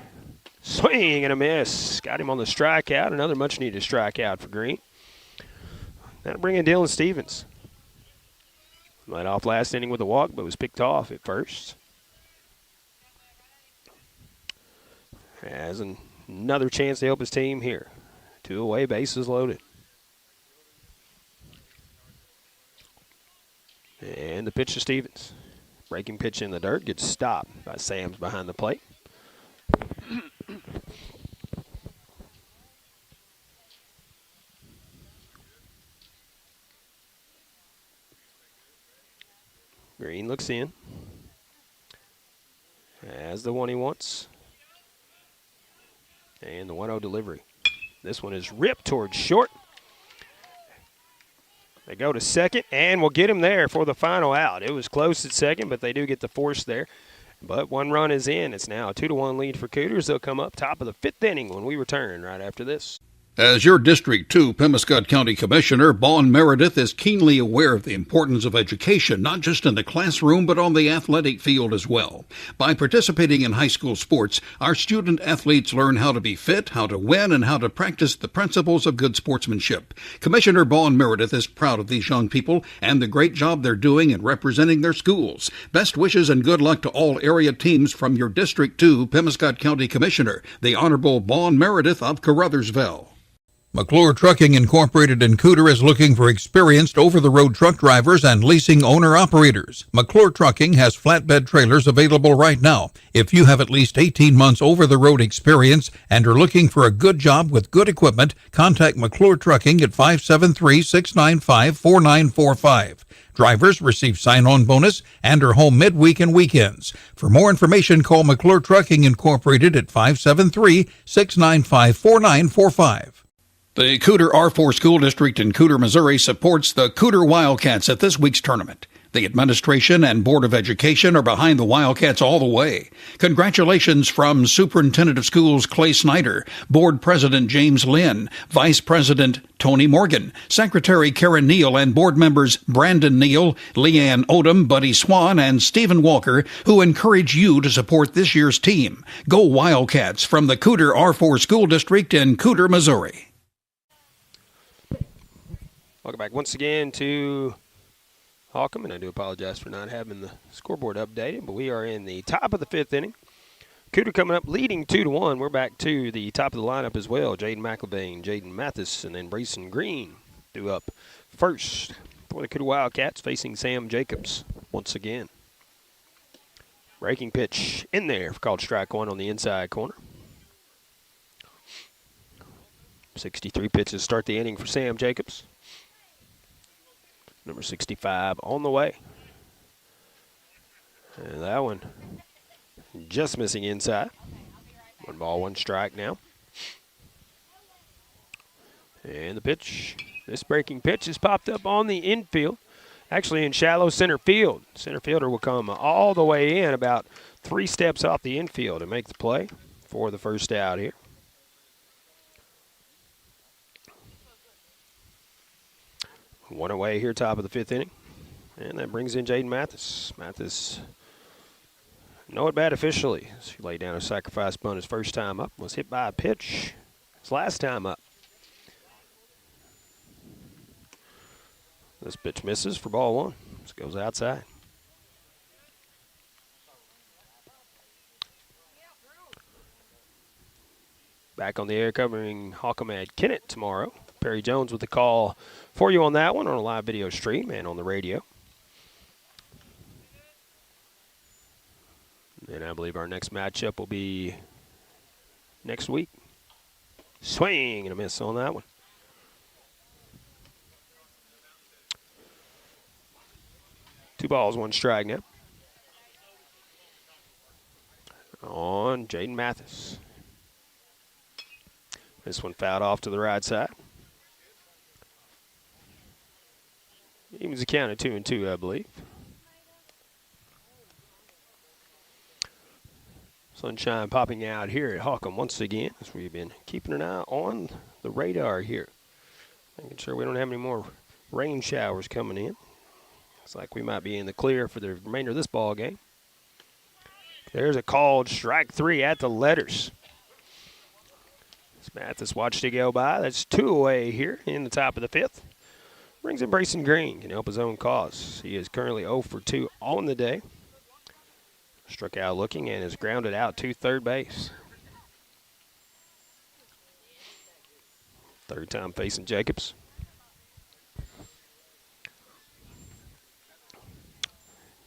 Swing and a miss. Got him on the strikeout. Another much-needed strikeout for Green. That'll bring in Dylan Stevens. Led off last inning with a walk, but was picked off at first. Has another chance to help his team here. 2 away, bases loaded. And the pitch to Stevens. Breaking pitch in the dirt, gets stopped by Sams behind the plate. Green looks in. Has the one he wants. And the 1-0 delivery. This one is ripped towards short. They go to second, and we'll get him there for the final out. It was close at second, but they do get the force there. But 1 run is in. It's now a 2-1 lead for Cooters. They'll come up top of the 5th inning when we return right after this. As your District 2 Pemiscot County Commissioner, Vaughn Meredith is keenly aware of the importance of education, not just in the classroom, but on the athletic field as well. By participating in high school sports, our student athletes learn how to be fit, how to win, and how to practice the principles of good sportsmanship. Commissioner Vaughn Meredith is proud of these young people and the great job they're doing in representing their schools. Best wishes and good luck to all area teams from your District 2 Pemiscot County Commissioner, the Honorable Vaughn Meredith of Carruthersville. McClure Trucking Incorporated in Cooter is looking for experienced over-the-road truck drivers and leasing owner-operators. McClure Trucking has flatbed trailers available right now. If you have at least 18 months over-the-road experience and are looking for a good job with good equipment, contact McClure Trucking at 573-695-4945. Drivers receive sign-on bonus and are home midweek and weekends. For more information, call McClure Trucking Incorporated at 573-695-4945. The Cooter R4 School District in Cooter, Missouri supports the Cooter Wildcats at this week's tournament. The administration and Board of Education are behind the Wildcats all the way. Congratulations from Superintendent of Schools Clay Snyder, Board President James Lynn, Vice President Tony Morgan, Secretary Karen Neal, and board members Brandon Neal, Leanne Odom, Buddy Swan, and Stephen Walker, who encourage you to support this year's team. Go Wildcats from the Cooter R4 School District in Cooter, Missouri. Welcome back once again to Holcomb, and I do apologize for not having the scoreboard updated, but we are in the top of the 5th inning. Cooter coming up leading 2-1. We're back to the top of the lineup as well. Jaden McElvain, Jaden Mathis, and then Brayson Green due up first for the Cooter Wildcats, facing Sam Jacobs once again. Breaking pitch in there, called strike 1 on the inside corner. 63 pitches to start the inning for Sam Jacobs. Number 65 on the way. And that one just missing inside. 1 ball, 1 strike now. And the pitch. This breaking pitch has popped up on the infield. Actually in shallow center field. Center fielder will come all the way in about 3 steps off the infield and make the play for the first out here. One away here, top of the 5th inning. And that brings in Jaden Mathis. Mathis, no at bat officially. He laid down a sacrifice bunt his first time up. Was hit by a pitch his last time up. This pitch misses for ball 1. This goes outside. Back on the air covering Holcomb at Kennett tomorrow. Perry Jones with the call for you on that one on a live video stream and on the radio. And I believe our next matchup will be next week. Swing and a miss on that one. Two balls, 1 strike now. On Jaden Mathis. This one fouled off to the right side. Evens the count at 2-2, I believe. Sunshine popping out here at Holcomb once again as we've been keeping an eye on the radar here. Making sure we don't have any more rain showers coming in. Looks like we might be in the clear for the remainder of this ball game. There's a called strike 3 at the letters. Mathis watched it go by. That's 2 away here in the top of the 5th. Brings in Brayson Green, can help his own cause. He is currently 0 for 2 on the day. Struck out looking and is grounded out to third base. Third time facing Jacobs.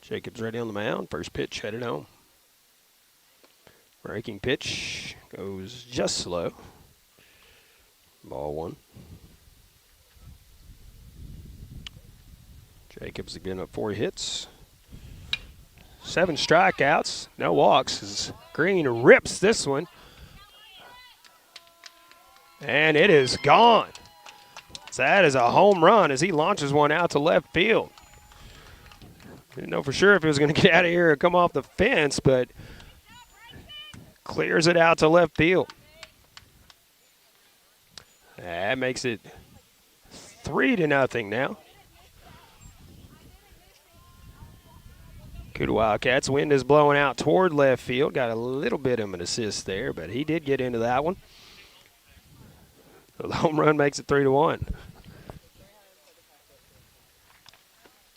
Jacobs ready on the mound. First pitch headed home. Breaking pitch goes just slow. Ball 1. Jacobs again up 4 hits. 7 strikeouts, no walks as Green rips this one. And it is gone. So that is a home run as he launches one out to left field. Didn't know for sure if he was going to get out of here or come off the fence, but clears it out to left field. That makes it 3-0 now. Cooter Wildcats. Wind is blowing out toward left field. Got a little bit of an assist there, but he did get into that one. So the home run makes it 3-1.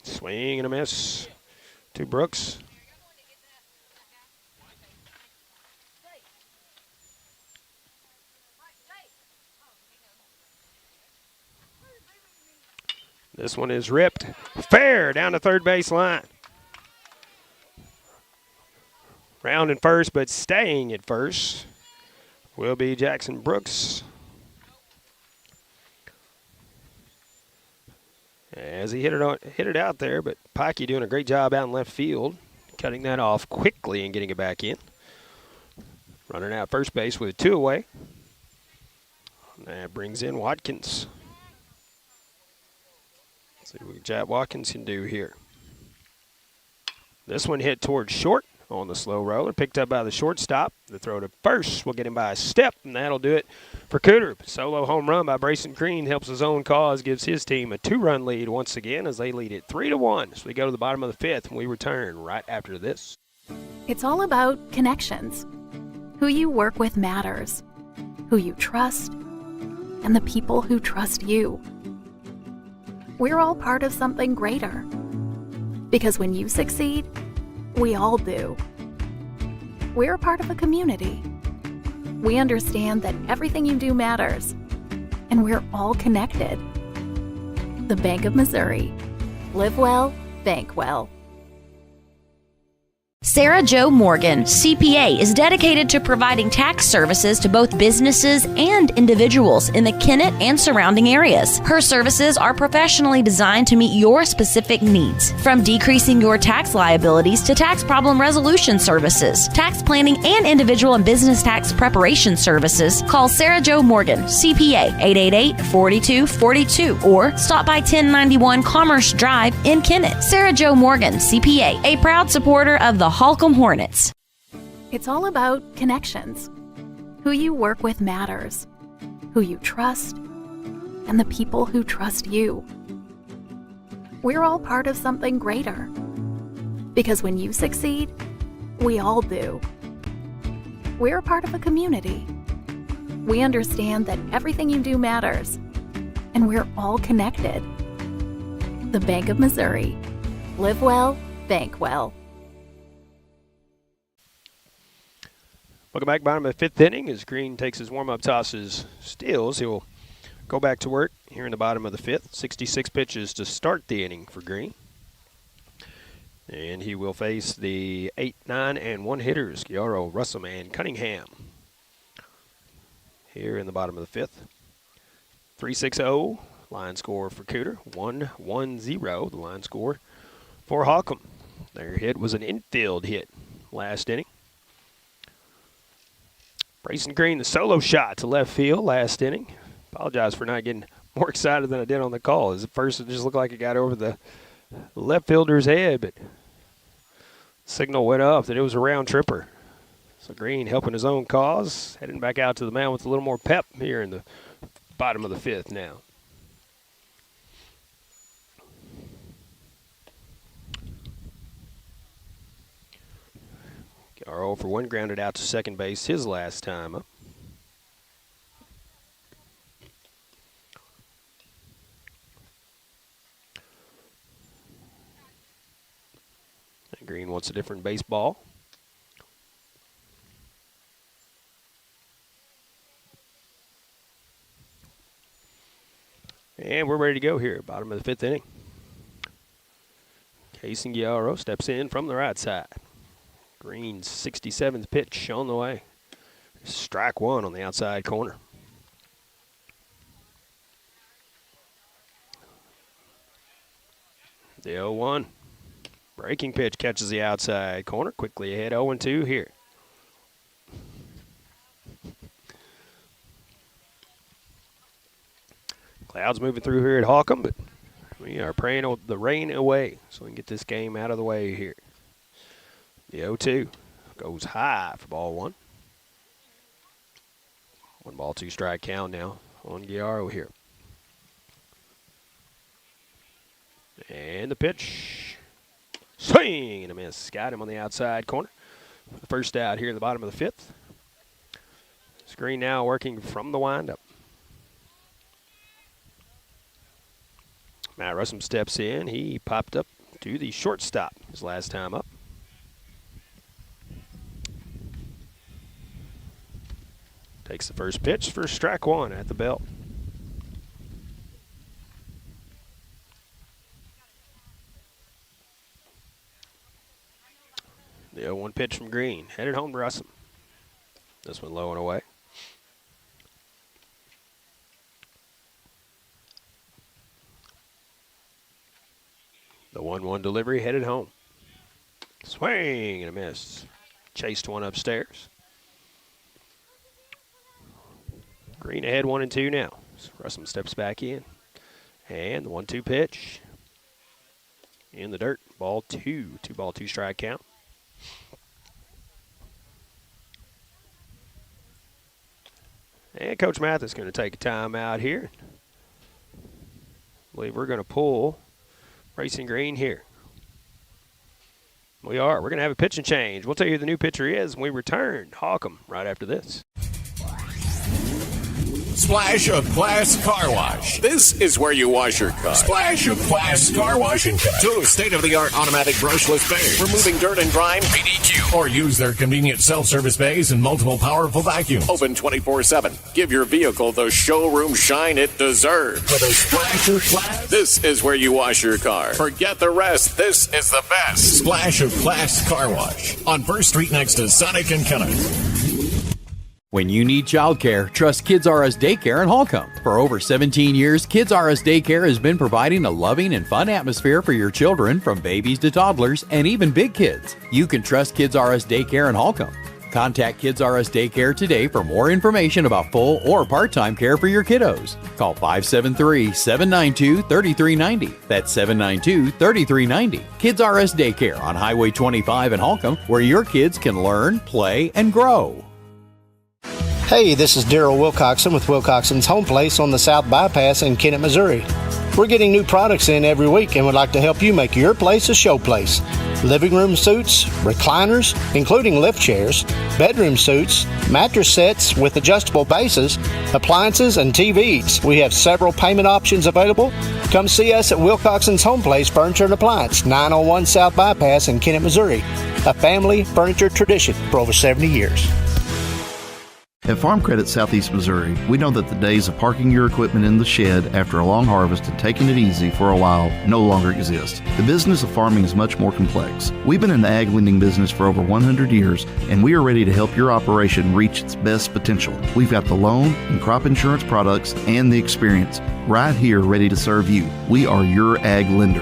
Swing and a miss to Brooks. This one is ripped fair down the third base line. Rounding first, but staying at first will be Jackson Brooks. As he hit it out there, but Pikey doing a great job out in left field, cutting that off quickly and getting it back in. Running out first base with 2 away. That brings in Watkins. Let's see what Jack Watkins can do here. This one hit towards short on the slow roller, picked up by the shortstop. The throw to first will get him by a step, and that'll do it for Cooter. Solo home run by Brayson Green helps his own cause, gives his team a 2-run lead once again as they lead it 3-1. So we go to the bottom of the 5th, and we return right after this. It's all about connections. Who you work with matters, who you trust, and the people who trust you. We're all part of something greater. Because when you succeed, we all do. We're a part of a community. We understand that everything you do matters, and we're all connected. The Bank of Missouri. Live well, bank well. Sarah Jo Morgan, CPA, is dedicated to providing tax services to both businesses and individuals in the Kennett and surrounding areas. Her services are professionally designed to meet your specific needs, from decreasing your tax liabilities to tax problem resolution services, tax planning, and individual and business tax preparation services. Call Sarah Jo Morgan, CPA, 888-4242, or stop by 1091 Commerce Drive in Kennett. Sarah Jo Morgan, CPA, a proud supporter of the Holcomb Hornets. It's all about connections. Who you work with matters, who you trust, and the people who trust you. We're all part of something greater. Because when you succeed, we all do. We're a part of a community. We understand that everything you do matters, and we're all connected. The Bank of Missouri. Live well, bank well. Welcome back, bottom of the 5th inning as Green takes his warm-up tosses, steals. He'll go back to work here in the bottom of the 5th. 66 pitches to start the inning for Green. And he will face the 8, 9, and 1 hitters, Giaro, Russell, and Cunningham. Here in the bottom of the 5th. 3-6-0, line score for Cooter. 1-1-0, the line score for Holcomb. Their hit was an infield hit last inning. Brayson Green, the solo shot to left field last inning. Apologize for not getting more excited than I did on the call. At first, it just looked like it got over the left fielder's head, but signal went up that it was a round tripper. So Green helping his own cause, heading back out to the mound with a little more pep here in the bottom of the 5th now. Our 0 for 1 grounded out to second base his last time up. Green wants a different baseball. And we're ready to go here, bottom of the 5th inning. KCRV steps in from the right side. Green's 67th pitch on the way. Strike one on the outside corner. The 0-1. Breaking pitch catches the outside corner. Quickly ahead, 0-2 here. Clouds moving through here at Holcomb, but we are praying the rain away so we can get this game out of the way here. The 0-2 goes high for ball one. 1-2 strike count now on Giaro here. And the pitch. Swing and a miss. Got him on the outside corner. The first out here in the bottom of the 5th. Screen now working from the windup. Matt Russell steps in. He popped up to the shortstop his last time up. Takes the first pitch for strike one at the belt. The 0-1 pitch from Green. Headed home to Russell. This one low and away. The 1-1 delivery headed home. Swing and a miss. Chased one upstairs. Green ahead 1-2 now. So Russell steps back in. And the 1-2 pitch. In the dirt. Ball two. 2-2 strike count. And Coach Mathis is going to take a timeout here. I believe we're going to pull Racing Green here. We are. We're going to have a pitching change. We'll tell you who the new pitcher is when we return. Holcomb right after this. Splash of Class Car Wash. This is where you wash your car. Splash of Class Car Wash and Cut. 2 state-of-the-art automatic brushless bays, removing dirt and grime, PDQ. Or use their convenient self-service bays and multiple powerful vacuums. Open 24/7. Give your vehicle the showroom shine it deserves. With a splash of class. This is where you wash your car. Forget the rest. This is the best. Splash of Class Car Wash on 1st Street next to Sonic and Kenneth. When you need childcare, trust Kids R Us Daycare in Holcomb. For over 17 years, Kids R Us Daycare has been providing a loving and fun atmosphere for your children, from babies to toddlers and even big kids. You can trust Kids R Us Daycare in Holcomb. Contact Kids R Us Daycare today for more information about full or part-time care for your kiddos. Call 573-792-3390. That's 792-3390. Kids R Us Daycare on Highway 25 in Holcomb, where your kids can learn, play, and grow. Hey, this is Daryl Wilcoxon with Wilcoxon's Home Place on the South Bypass in Kennett, Missouri. We're getting new products in every week and would like to help you make your place a show place. Living room suites, recliners, including lift chairs, bedroom suites, mattress sets with adjustable bases, appliances, and TVs. We have several payment options available. Come see us at Wilcoxon's Home Place Furniture and Appliance, 901 South Bypass in Kennett, Missouri. A family furniture tradition for over 70 years. At Farm Credit Southeast Missouri, we know that the days of parking your equipment in the shed after a long harvest and taking it easy for a while no longer exist. The business of farming is much more complex. We've been in the ag lending business for over 100 years, and we are ready to help your operation reach its best potential. We've got the loan and crop insurance products and the experience right here ready to serve you. We are your ag lender.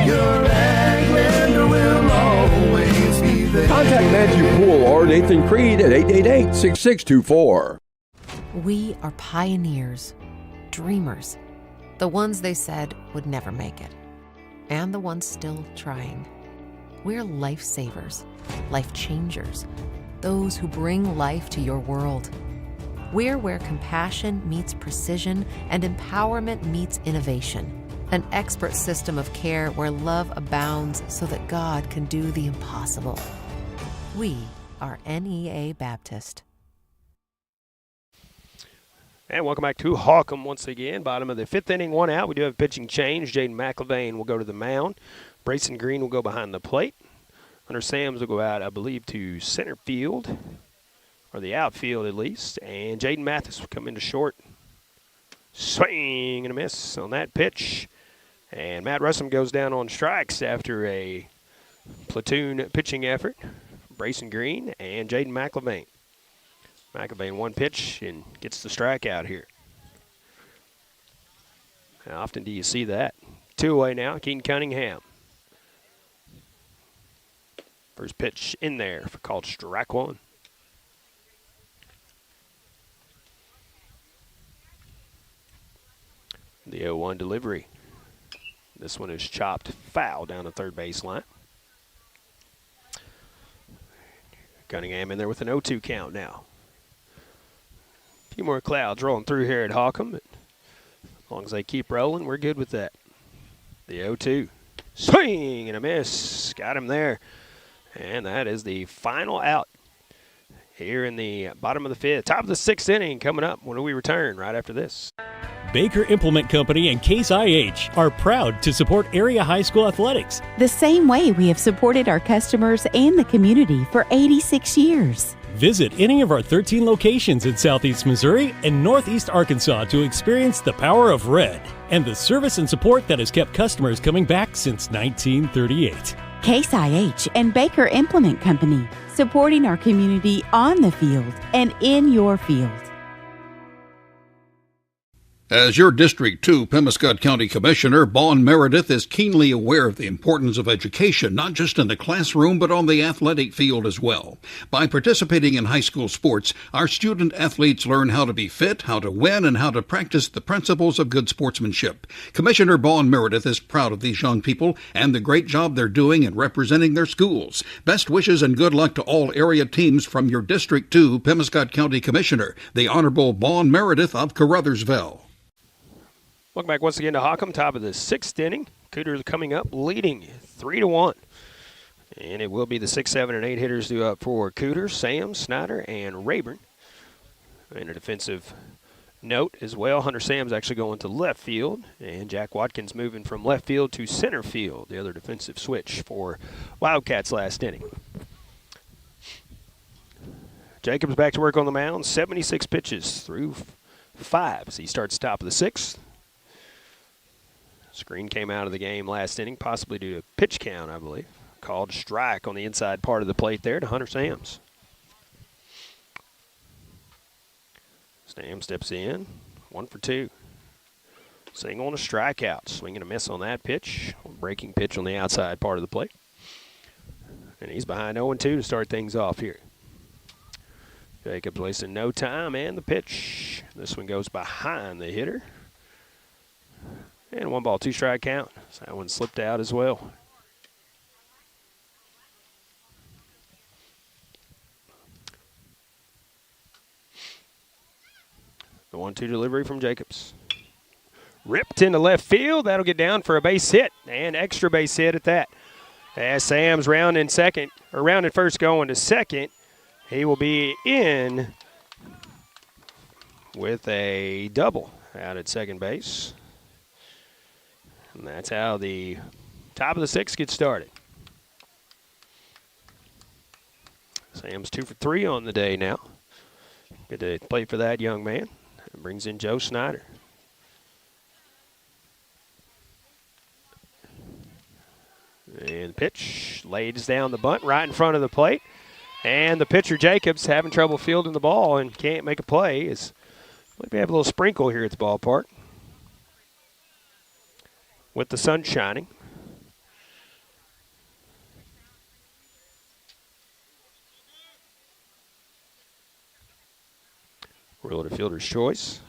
Your ag lender will always be there. Contact Matthew Poole or Nathan Creed at 888-6624. We are pioneers, dreamers, the ones they said would never make it, and the ones still trying. We're lifesavers, life changers, those who bring life to your world. We're where compassion meets precision and empowerment meets innovation. An expert system of care where love abounds so that God can do the impossible. We are NEA Baptist. And welcome back to Holcomb once again. Bottom of the 5th inning, 1 out. We do have a pitching change. Jaden McIlvain will go to the mound. Brayson Green will go behind the plate. Hunter Sams will go out, I believe, to center field, or the outfield at least. And Jaden Mathis will come into short. Swing and a miss on that pitch. And Matt Russum goes down on strikes after a platoon pitching effort. Brayson Green and Jaden McIlvain. McIlvain one pitch and gets the strikeout here. How often do you see that? 2 away now, Keaton Cunningham. First pitch in there for called strike one. The 0-1 delivery. This one is chopped foul down the third baseline. Cunningham in there with an 0-2 count now. A few more clouds rolling through here at Holcomb. But as long as they keep rolling, we're good with that. The 0-2. Swing and a miss. Got him there. And that is the final out here in the bottom of the fifth. Top of the sixth inning coming up when we return right after this. Baker Implement Company and Case IH are proud to support area high school athletics. The same way we have supported our customers and the community for 86 years. Visit any of our 13 locations in Southeast Missouri and Northeast Arkansas to experience the power of red and the service and support that has kept customers coming back since 1938. Case IH and Baker Implement Company, supporting our community on the field and in your field. As your District 2 Pemiscot County Commissioner, Vaughn Meredith is keenly aware of the importance of education, not just in the classroom, but on the athletic field as well. By participating in high school sports, our student athletes learn how to be fit, how to win, and how to practice the principles of good sportsmanship. Commissioner Vaughn Meredith is proud of these young people and the great job they're doing in representing their schools. Best wishes and good luck to all area teams from your District 2 Pemiscot County Commissioner, the Honorable Vaughn Meredith of Caruthersville. Welcome back once again to Holcomb, top of the sixth inning. Cooters coming up, leading 3-1. And it will be the 6, 7, and 8 hitters due up for Cooter, Sam, Snyder, and Rayburn. And a defensive note as well. Hunter Sam's actually going to left field, and Jack Watkins moving from left field to center field, the other defensive switch for Wildcats last inning. Jacobs back to work on the mound, 76 pitches through 5 as he starts top of the sixth. Screen came out of the game last inning, possibly due to pitch count, I believe. Called strike on the inside part of the plate there to Hunter Sams. Sam steps in, 1 for 2. Single and a strikeout. Swing and a miss on that pitch. Breaking pitch on the outside part of the plate. And he's behind 0-2 to start things off here. Jacobs wasting no time, and the pitch. This one goes behind the hitter. And 1 ball, 2 strike count. So that one slipped out as well. The 1-2 delivery from Jacobs. Ripped into left field. That'll get down for a base hit, and extra base hit at that. As Sam's rounding first going to second, he will be in with a double out at second base. And that's how the top of the sixth gets started. Sam's 2 for 3 on the day now. Good to play for that young man. And brings in Joe Snyder. And the pitch lays down the bunt right in front of the plate. And the pitcher, Jacobs, having trouble fielding the ball and can't make a play. We have a little sprinkle here at the ballpark with the sun shining. Rule to fielder's choice.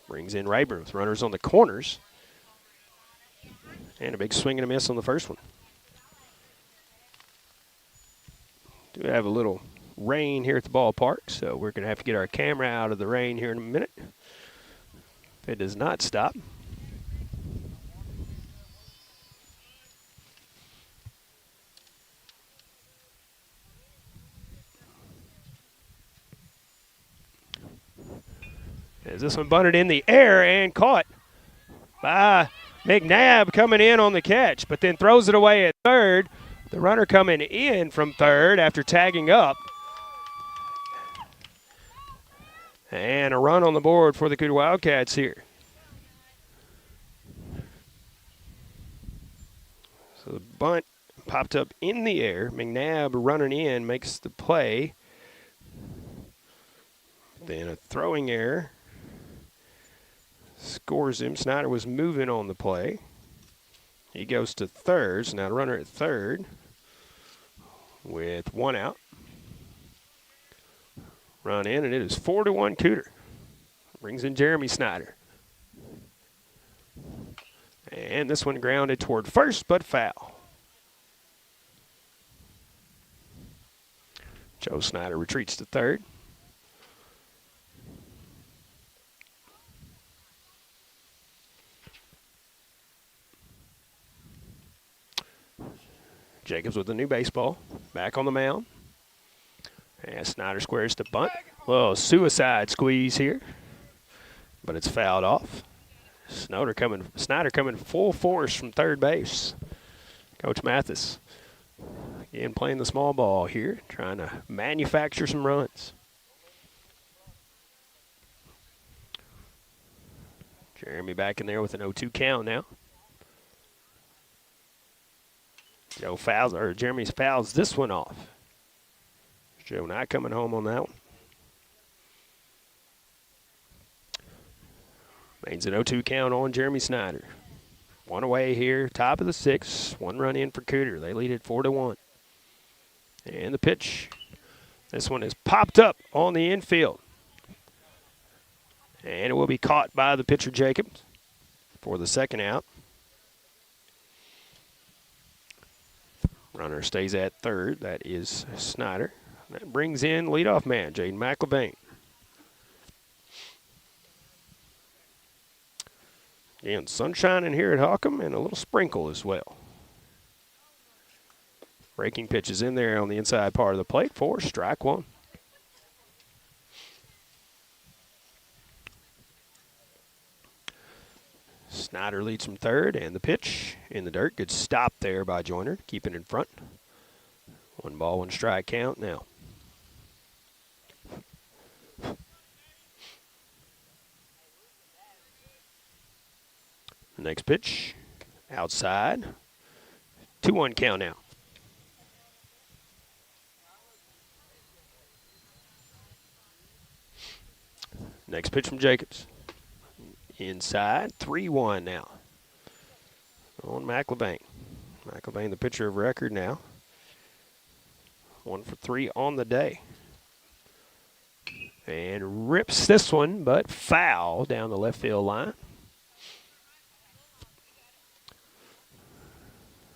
Brings in Rayburn with runners on the corners. And a big swing and a miss on the first one. Do have a little rain here at the ballpark, so we're going to have to get our camera out of the rain here in a minute. If it does not stop. As this one bunted in the air and caught by McNabb coming in on the catch, but then throws it away at third. The runner coming in from third after tagging up. And a run on the board for the Cooter Wildcats here. So the bunt popped up in the air. McNabb running in makes the play. Then a throwing error. Scores him. Snyder was moving on the play. He goes to third. So now the runner at third with one out. Run in, and it is 4-1 Cooter. Brings in Jeremy Snyder. And this one grounded toward first, but foul. Joe Snyder retreats to third. Jacobs with the new baseball. Back on the mound. And Snyder squares to bunt. Little suicide squeeze here. But it's fouled off. Snyder coming full force from third base. Coach Mathis again playing the small ball here, trying to manufacture some runs. Jeremy back in there with an 0-2 count now. Jeremy fouls this one off. Joe not coming home on that one. Means an 0-2 count on Jeremy Snyder. One away here, top of the sixth. One run in for Cooter. They lead it 4-1. And the pitch. This one is popped up on the infield. And it will be caught by the pitcher Jacobs for the second out. Runner stays at third. That is Snyder. That brings in leadoff man, Jaden McLevain. Again, sunshine in here at Holcomb and a little sprinkle as well. Breaking pitches in there on the inside part of the plate for strike one. Snyder leads from third, and the pitch in the dirt. Good stop there by Joyner, keeping in front. 1-1 strike count now. Next pitch, outside. 2-1 count now. Next pitch from Jacobs. Inside, 3-1 now. On McLevain. McLevain, the pitcher of record now. 1 for 3 on the day. And rips this one, but foul down the left field line.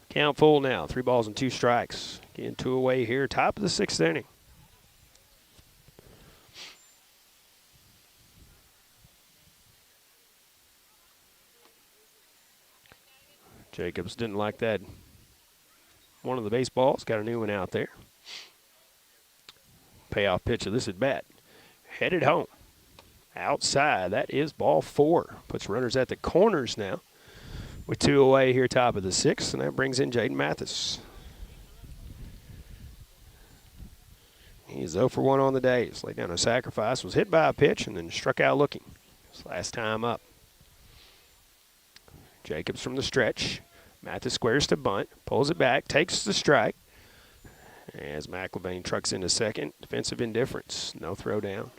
Count full now, 3 balls and 2 strikes. Again, 2 away here, top of the 6th inning. Jacobs didn't like that. One of the baseballs, got a new one out there. Payoff pitch of this at bat. Headed home. Outside, that is ball 4. Puts runners at the corners now. With 2 away here, top of the 6th, and that brings in Jaden Mathis. He's 0 for 1 on the day. He's laid down a sacrifice, was hit by a pitch, and then struck out looking. His last time up. Jacobs from the stretch. Mathis squares to bunt, pulls it back, takes the strike. As McLevain trucks into second, defensive indifference, no throw down.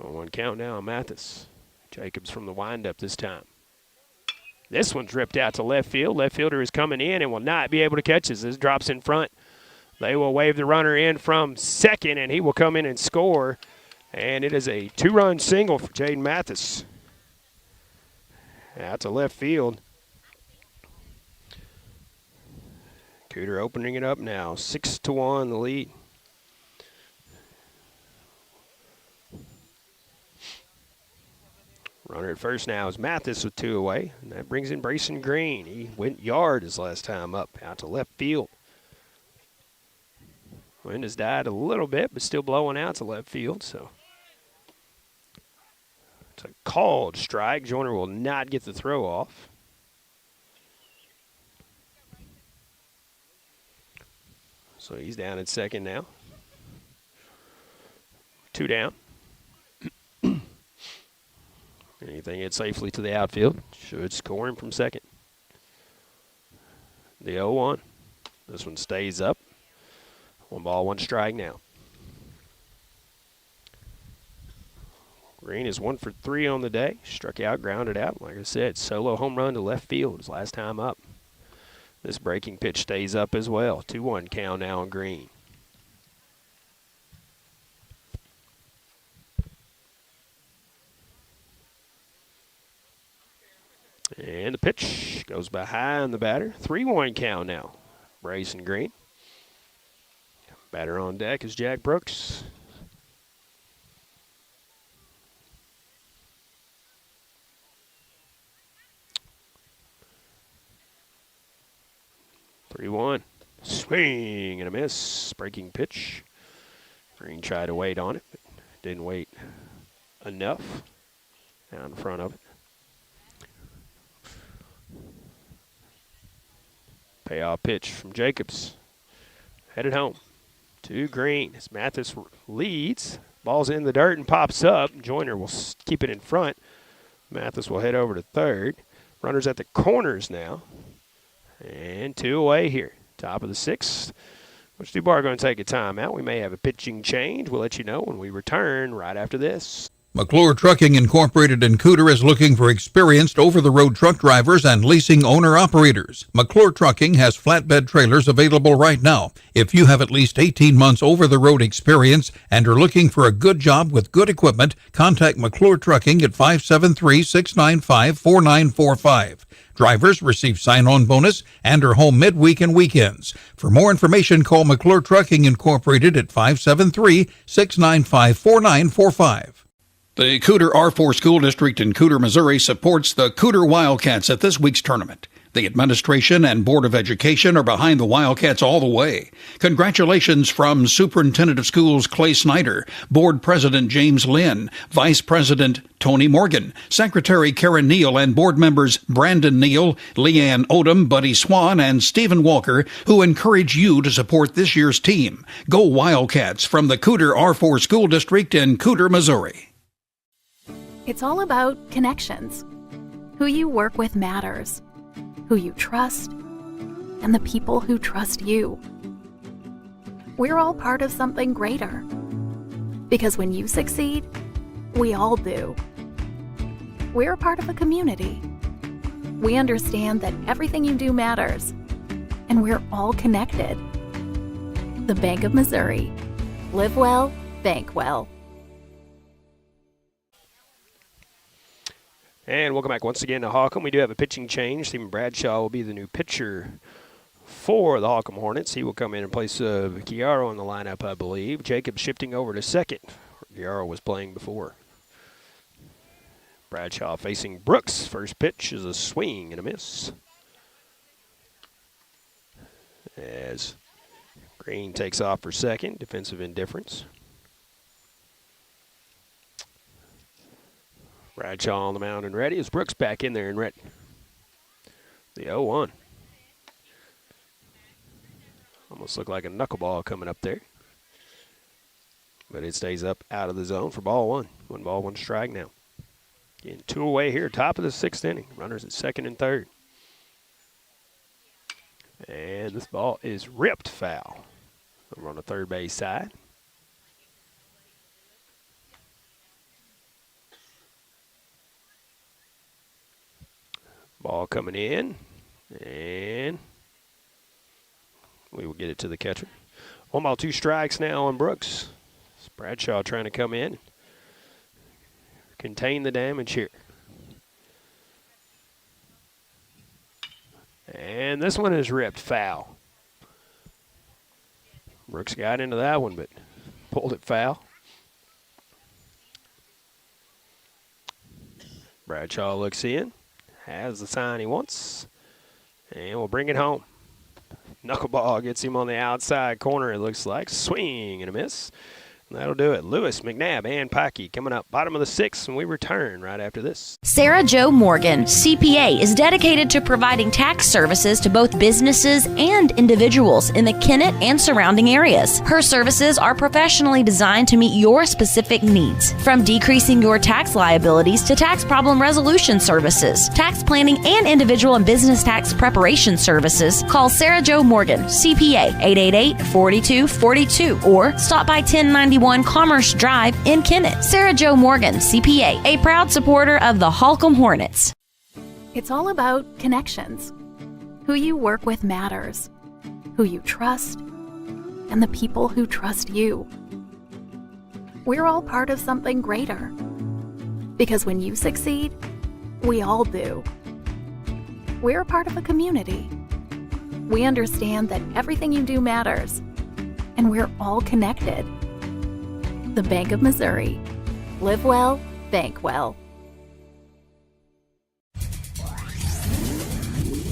On 1 count now on Mathis. Jacobs from the windup this time. This one's ripped out to left field. Left fielder is coming in and will not be able to catch this. This drops in front. They will wave the runner in from second, and he will come in and score. And it is a 2-run single for Jaden Mathis. Out to left field. Cooter opening it up now. 6-1 the lead. Runner at first now is Mathis with 2 away. And that brings in Brayson Green. He went yard his last time up, out to left field. Wind has died a little bit, but still blowing out to left field. So It's a called strike. Joyner will not get the throw off. So he's down at second now. 2 down. Anything hit safely to the outfield should score him from second. The 0-1. This one stays up. 1 ball, 1 strike now. Green is 1 for 3 on the day. Struck out, grounded out. Like I said, solo home run to left field his last time up. This breaking pitch stays up as well. 2-1 count now on Green. And the pitch goes behind the batter. 3-1 count now. Bryson Green. Batter on deck is Jack Brooks. Three-one. Swing and a miss. Breaking pitch. Green tried to wait on it, but didn't wait enough. Down in front of it. Payoff pitch from Jacobs. Headed home to Green as Mathis leads. Ball's in the dirt and pops up. Joyner will keep it in front. Mathis will head over to third. Runners at the corners now. And 2 away here. Top of the 6th. Coach Dubar going to take a timeout. We may have a pitching change. We'll let you know when we return right after this. McClure Trucking Incorporated in Cooter is looking for experienced over-the-road truck drivers and leasing owner-operators. McClure Trucking has flatbed trailers available right now. If you have at least 18 months over-the-road experience and are looking for a good job with good equipment, contact McClure Trucking at 573-695-4945. Drivers receive sign-on bonus and are home midweek and weekends. For more information, call McClure Trucking Incorporated at 573-695-4945. The Cooter R4 School District in Cooter, Missouri supports the Cooter Wildcats at this week's tournament. The administration and Board of Education are behind the Wildcats all the way. Congratulations from Superintendent of Schools Clay Snyder, Board President James Lynn, Vice President Tony Morgan, Secretary Karen Neal, and board members Brandon Neal, Leanne Odom, Buddy Swan, and Stephen Walker, who encourage you to support this year's team. Go Wildcats from the Cooter R4 School District in Cooter, Missouri. It's all about connections. Who you work with matters. Who you trust, and the people who trust you. We're all part of something greater. Because when you succeed, we all do. We're a part of a community. We understand that everything you do matters, and we're all connected. The Bank of Missouri. Live well, bank well. And welcome back once again to Holcomb. We do have a pitching change. Stephen Bradshaw will be the new pitcher for the Holcomb Hornets. He will come in and place Chiaro in the lineup, I believe. Jacobs shifting over to second. Chiaro was playing before. Bradshaw facing Brooks. First pitch is a swing and a miss. As Green takes off for second. Defensive indifference. Bradshaw on the mound and ready as Brooks back in there and ready. The 0-1. Almost looked like a knuckleball coming up there. But it stays up out of the zone for ball 1. 1 ball, 1 strike now. Getting 2 away here, top of the 6th inning. Runners at second and third. And this ball is ripped foul. Over on the third base side. Ball coming in, and we will get it to the catcher. 1 ball, 2 strikes now on Brooks. It's Bradshaw trying to come in, contain the damage here. And this one is ripped foul. Brooks got into that one, but pulled it foul. Bradshaw looks in. Has the sign he wants, and we'll bring it home. Knuckleball gets him on the outside corner, it looks like. Swing and a miss. That'll do it. Lewis, McNabb, and Pikey coming up bottom of the 6th, and we return right after this. Sarah Jo Morgan, CPA, is dedicated to providing tax services to both businesses and individuals in the Kennett and surrounding areas. Her services are professionally designed to meet your specific needs, from decreasing your tax liabilities to tax problem resolution services, tax planning, and individual and business tax preparation services. Call Sarah Jo Morgan, CPA, 888-4242, or stop by 1091 Commerce Drive in Kennett. Sarah Jo Morgan, CPA, a proud supporter of the Holcomb Hornets. It's all about connections. Who you work with matters, who you trust, and the people who trust you. We're all part of something greater. Because when you succeed, we all do. We're a part of a community. We understand that everything you do matters, and we're all connected. The Bank of Missouri. Live well, bank well.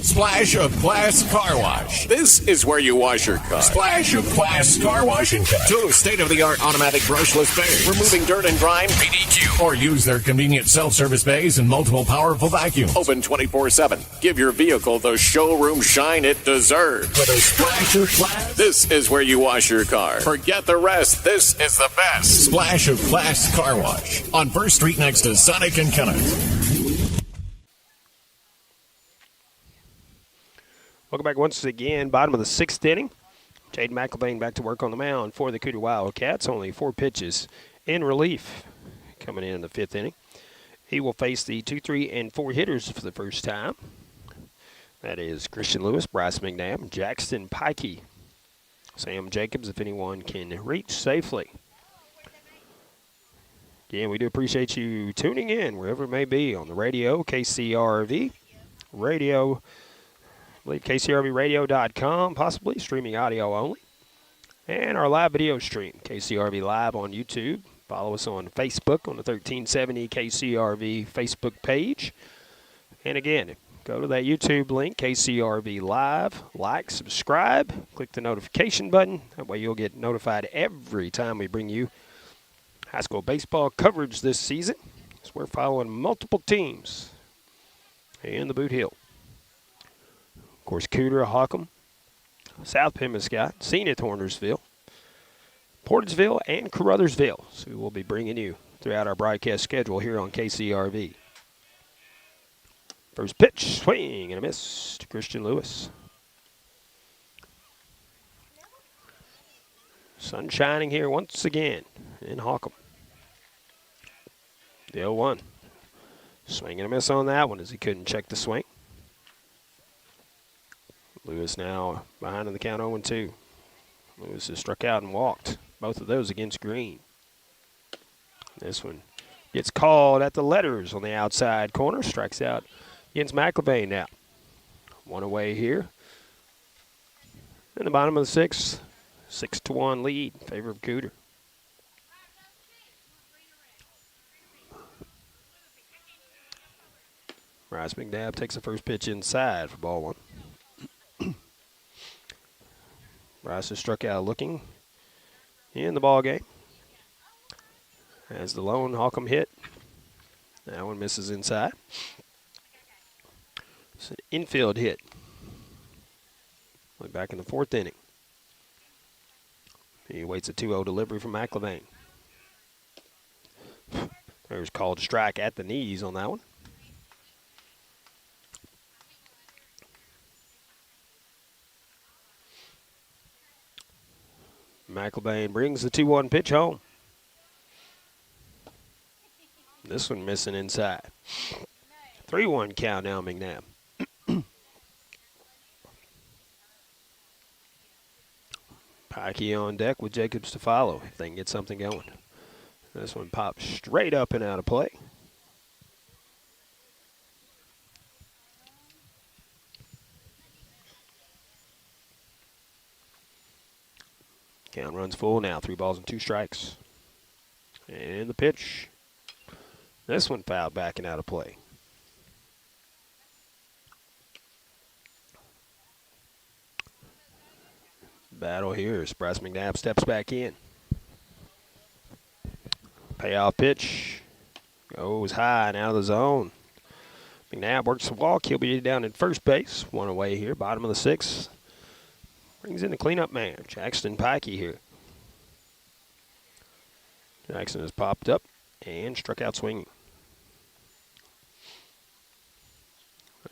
Splash of Class Car Wash. This is where you wash your car. Splash of Class Car Wash and Cut. Two state-of-the-art automatic brushless bays, removing dirt and grime, PDQ. Or use their convenient self-service bays and multiple powerful vacuums. Open 24/7. Give your vehicle the showroom shine it deserves. With a splash of class. This is where you wash your car. Forget the rest. This is the best. Splash of Class Car Wash on 1st Street next to Sonic and Kenneth. Welcome back once again. Bottom of the 6th inning. Jaden McElvain back to work on the mound for the Cooter Wildcats. Only 4 pitches in relief coming in the 5th inning. He will face the 2, 3, and 4 hitters for the first time. That is Christian Lewis, Bryce McNabb, Jackson Pikey, Sam Jacobs, if anyone can reach safely. Again, we do appreciate you tuning in wherever it may be on the radio, KCRV radio. I believe KCRVradio.com, possibly streaming audio only. And our live video stream, KCRV Live on YouTube. Follow us on Facebook on the 1370 KCRV Facebook page. And again, go to that YouTube link, KCRV Live, like, subscribe, click the notification button. That way you'll get notified every time we bring you high school baseball coverage this season. So we're following multiple teams in the Boot Hill. Of course, Cooter, Holcomb, South Pembescott, Zenith, Hornersville, Portagesville, and Caruthersville. So we will be bringing you throughout our broadcast schedule here on KCRV. First pitch, swing and a miss to Christian Lewis. Sun shining here once again in Holcomb. The 0-1. Swing and a miss on that one as he couldn't check the swing. Lewis now behind in the count 0-2. Lewis has struck out and walked. Both of those against Green. This one gets called at the letters on the outside corner. Strikes out against McElvain now. One away here. In the bottom of the 6th. 6-1 lead in favor of Cooter. Bryce McNabb takes the first pitch inside for ball 1. Bryce has struck out looking in the ball game. As the lone Holcomb hit. That one misses inside. It's an infield hit. We're back in the 4th inning. He waits a 2-0 delivery from McElvain. There's called strike at the knees on that one. McElvain brings the 2-1 pitch home. This one missing inside. 3-1 count now, McNabb. Pikey on deck with Jacobs to follow if they can get something going. This one pops straight up and out of play. Count runs full now. 3 balls and 2 strikes. And the pitch. This one fouled back and out of play. Battle here as Bryce McNabb steps back in. Payoff pitch goes high and out of the zone. McNabb works the walk. He'll be down at first base. One away here, bottom of the 6th. Brings in the cleanup man, Jackson Pikey here. Jackson has popped up and struck out swinging.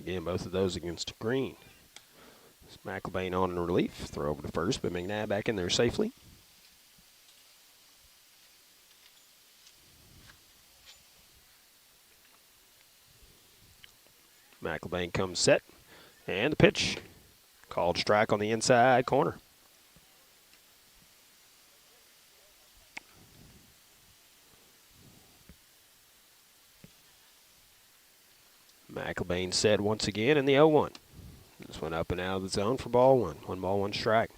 Again, both of those against Green. It's McElvain on in relief. Throw over to first, but McNabb back in there safely. McElvain comes set, and the pitch. Called strike on the inside corner. McElvain set once again in the 0-1. This one up and out of the zone for ball one. 1 ball, 1 strike.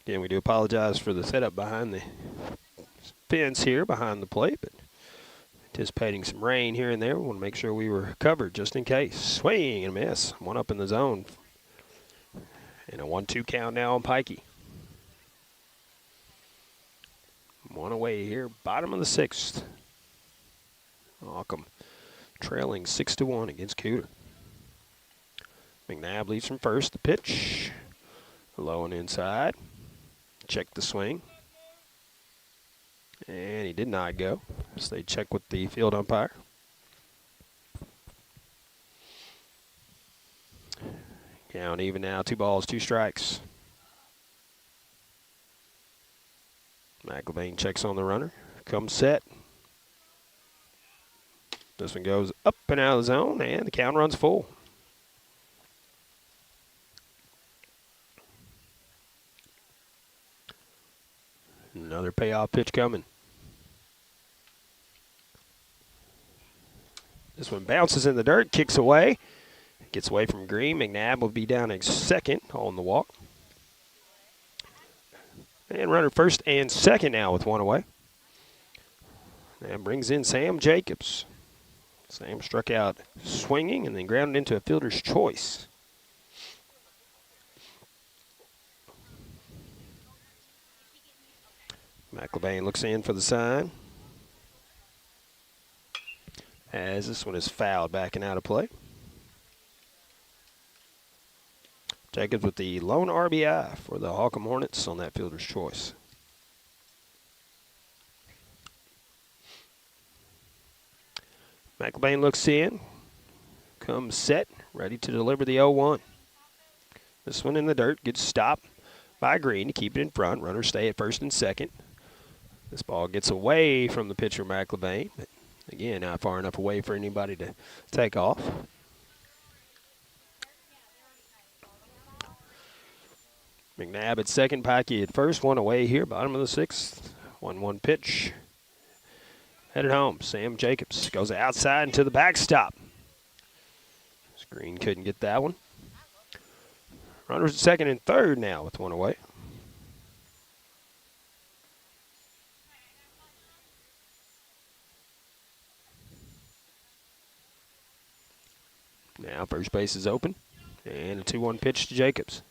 Again, we do apologize for the setup behind the fence here, behind the plate, but anticipating some rain here and there. We want to make sure we were covered just in case. Swing and a miss. One up in the zone. And a 1-2 count now on Pikey. One away here, bottom of the 6th. Holcomb trailing 6-1 against Cooter. McNabb leads from first. The pitch. Low and inside. Check the swing. And he did not go. So they check with the field umpire. Count even now. 2 balls, 2 strikes. McElvain checks on the runner. Comes set. This one goes up and out of the zone, and the count runs full. Another payoff pitch coming. This one bounces in the dirt, kicks away. Gets away from Green. McNabb will be down at second on the walk. And runner first and second now with 1 away. And brings in Sam Jacobs. Sam struck out swinging and then grounded into a fielder's choice. McElvain looks in for the sign. As this one is fouled back and out of play. Jacobs with the lone RBI for the Holcomb Hornets on that fielder's choice. McElvain looks in, comes set, ready to deliver the 0-1. This one in the dirt, good stop by Green to keep it in front. Runners stay at first and second. This ball gets away from the pitcher McElvain, but again, not far enough away for anybody to take off. McNabb at second, Pikey at first. 1 away here, bottom of the 6th. 1-1 pitch. Headed home. Sam Jacobs goes outside into the backstop. Green couldn't get that one. Runners at second and third now with 1 away. Now first base is open. And a 2-1 pitch to Jacobs.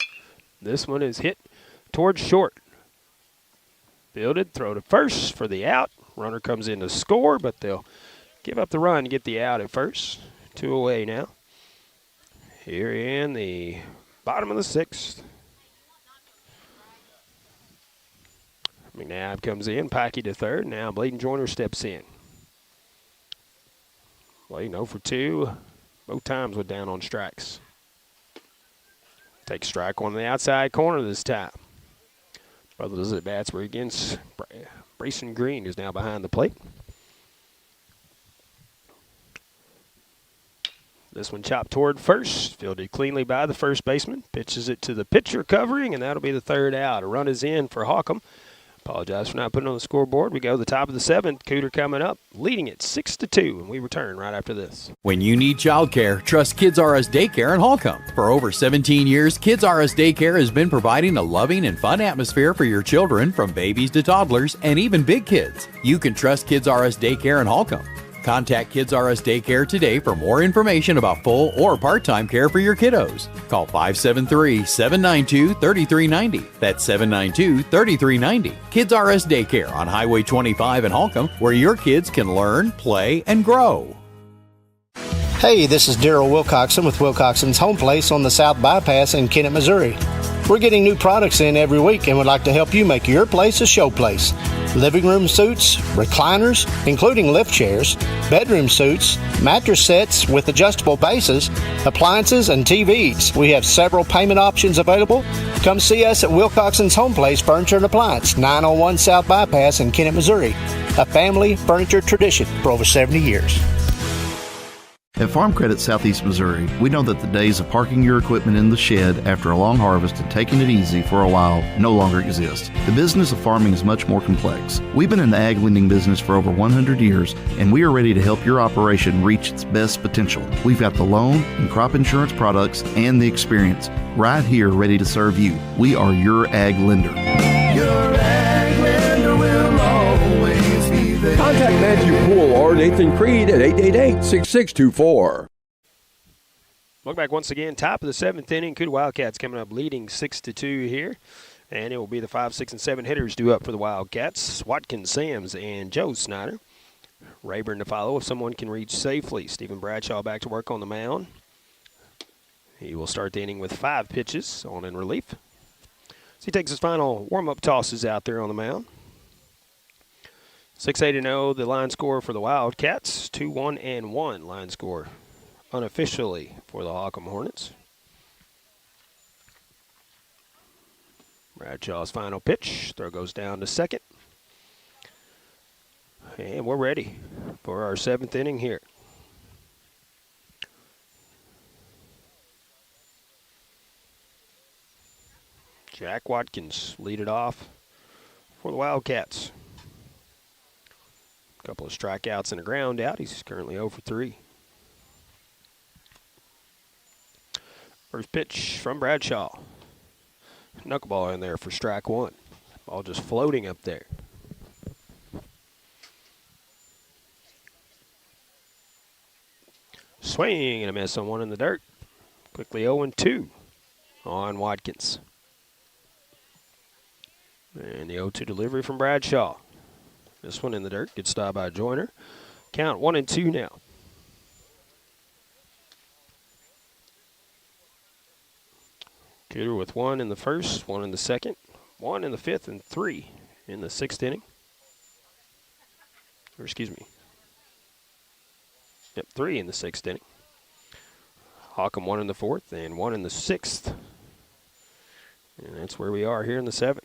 This one is hit towards short. Fielded, throw to first for the out. Runner comes in to score, but they'll give up the run to get the out at first. 2 away now. Here in the bottom of the 6th. McNabb comes in, Pikey to third. Now Bladen Joyner steps in. Bladen 0 for 2. Both times went down on strikes. Takes strike on the outside corner this time. Brothers at bats were against Brayson Green, who's now behind the plate. This one chopped toward first, fielded cleanly by the first baseman. Pitches it to the pitcher covering, and that'll be the 3rd out. A run is in for Holcomb. Apologize for not putting it on the scoreboard. We go to the top of the 7th. Cooter coming up, leading it 6-2, and we return right after this. When you need childcare, trust Kids R Us Daycare in Holcomb. For over 17 years, Kids R Us Daycare has been providing a loving and fun atmosphere for your children, from babies to toddlers and even big kids. You can trust Kids R Us Daycare in Holcomb. Contact Kids R Us Daycare today for more information about full or part-time care for your kiddos. Call 573-792-3390. That's 792-3390. Kids R Us Daycare on Highway 25 in Holcomb, where your kids can learn, play, and grow. Hey, this is Daryl Wilcoxon with Wilcoxon's Home Place on the South Bypass in Kennett, Missouri. We're getting new products in every week and would like to help you make your place a show place. Living room suites, recliners, including lift chairs, bedroom suites, mattress sets with adjustable bases, appliances, and TVs. We have several payment options available. Come see us at Wilcoxon's Home Place Furniture and Appliance, 901 South Bypass in Kennett, Missouri. A family furniture tradition for over 70 years. At Farm Credit Southeast Missouri, we know that the days of parking your equipment in the shed after a long harvest and taking it easy for a while no longer exist. The business of farming is much more complex. We've been in the ag lending business for over 100 years, and we are ready to help your operation reach its best potential. We've got the loan and crop insurance products and the experience right here ready to serve you. We are your ag lender. Your ag lender will always be there. Contact Matthew Poole or Nathan Creed at 888-6624. Welcome back once again. Top of the 7th inning. Cooter Wildcats coming up leading 6-2 here. And it will be the 5, 6, and 7 hitters due up for the Wildcats. Watkins, Sams, and Joe Snyder. Rayburn to follow if someone can reach safely. Stephen Bradshaw back to work on the mound. He will start the inning with 5 pitches on in relief. So he takes his final warm-up tosses out there on the mound. 6-8-0, the line score for the Wildcats. 2-1-1 line score unofficially for the Holcomb Hornets. Bradshaw's final pitch. Throw goes down to second. And we're ready for our 7th inning here. Jack Watkins lead it off for the Wildcats. A couple of strikeouts and a ground out. He's currently 0 for 3. First pitch from Bradshaw. Knuckleball in there for strike 1. Ball just floating up there. Swing and a miss on one in the dirt. Quickly 0-2 on Watkins. And the 0-2 delivery from Bradshaw. This one in the dirt. Good stop by Joyner. Count 1-2 now. Cooter with 1 in the first, 1 in the second, 1 in the 5th, and 3 in the 6th inning. Or excuse me. Yep, 3 in the 6th inning. Holcomb 1 in the 4th and 1 in the 6th. And that's where we are here in the 7th.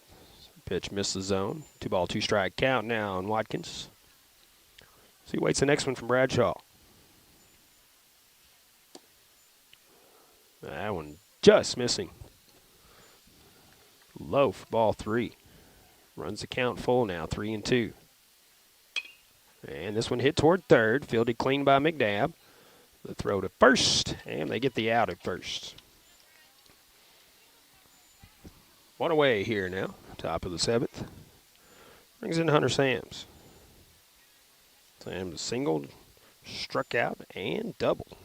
Pitch missed the zone. 2-ball, 2-strike count now on Watkins. So he waits the next one from Bradshaw. That one just missing. Low for ball 3. Runs the count full now, 3-2. And this one hit toward third, fielded clean by McNabb. The throw to first, and they get the out at first. One away here now, top of the 7th. Brings in Hunter Sams. Sams singled, struck out, and doubled.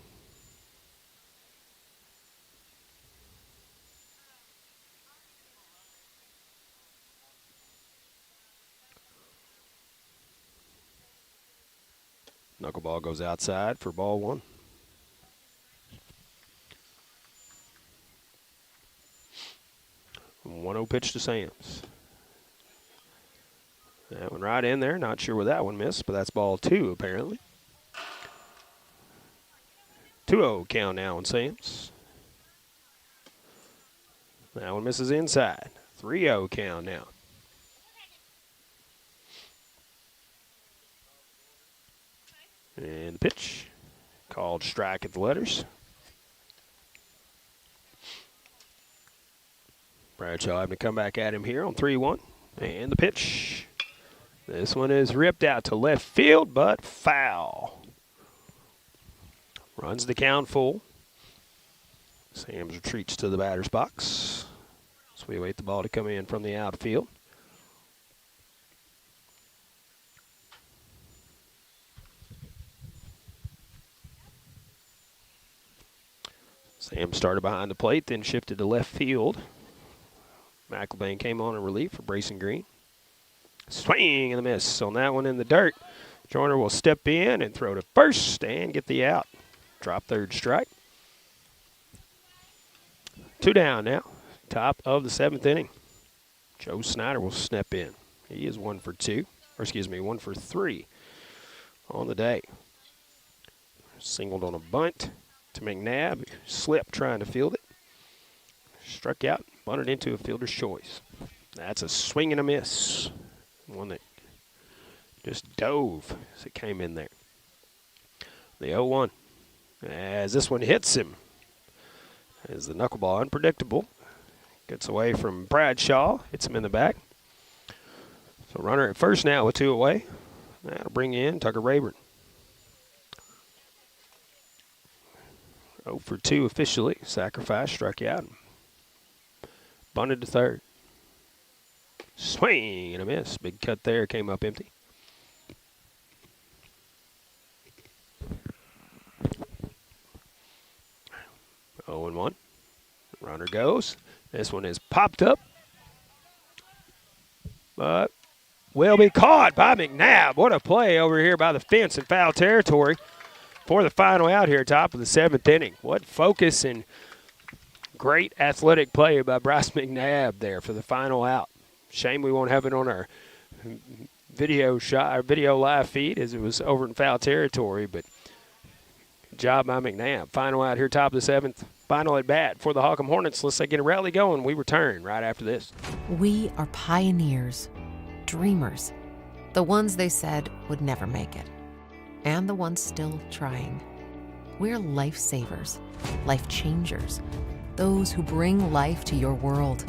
Knuckleball goes outside for ball 1. 1-0 pitch to Sams. That one right in there. Not sure where that one missed, but that's ball 2 apparently. 2-0 count now on Sams. That one misses inside. 3-0 count now. And the pitch, called strike at the letters. Bradshaw having to come back at him here on 3-1. And the pitch. This one is ripped out to left field, but foul. Runs the count full. Sams retreats to the batter's box. So we wait the ball to come in from the outfield. Sam started behind the plate, then shifted to left field. McElvain came on in relief for Brayson Green. Swing and a miss on that one in the dirt. Joyner will step in and throw to first and get the out. Drop third strike. 2 down now. Top of the 7th inning. Joe Snyder will step in. He is 1 for 3 on the day. Singled on a bunt to McNabb. Slipped trying to field it. Struck out, bunted into a fielder's choice. That's a swing and a miss. One that just dove as it came in there. The 0-1. As this one hits him. As the knuckleball unpredictable. Gets away from Bradshaw. Hits him in the back. So runner at first now with 2 away. That'll bring in Tucker Rayburn. 0 for 2 officially. Sacrifice, struck out. Bunted to third. Swing and a miss. Big cut there. Came up empty. Oh and 1. Runner goes. This one is popped up. But will be caught by McNabb. What a play over here by the fence in foul territory for the final out here, top of the 7th inning. What focus and great athletic play by Bryce McNabb there for the final out. Shame we won't have it on our video live feed as it was over in foul territory, but good job by McNabb. Final out here, top of the 7th. Final at bat for the Holcomb Hornets. Let's get a rally going. We return right after this. We are pioneers, dreamers, the ones they said would never make it, and the ones still trying. We're lifesavers, life changers, those who bring life to your world.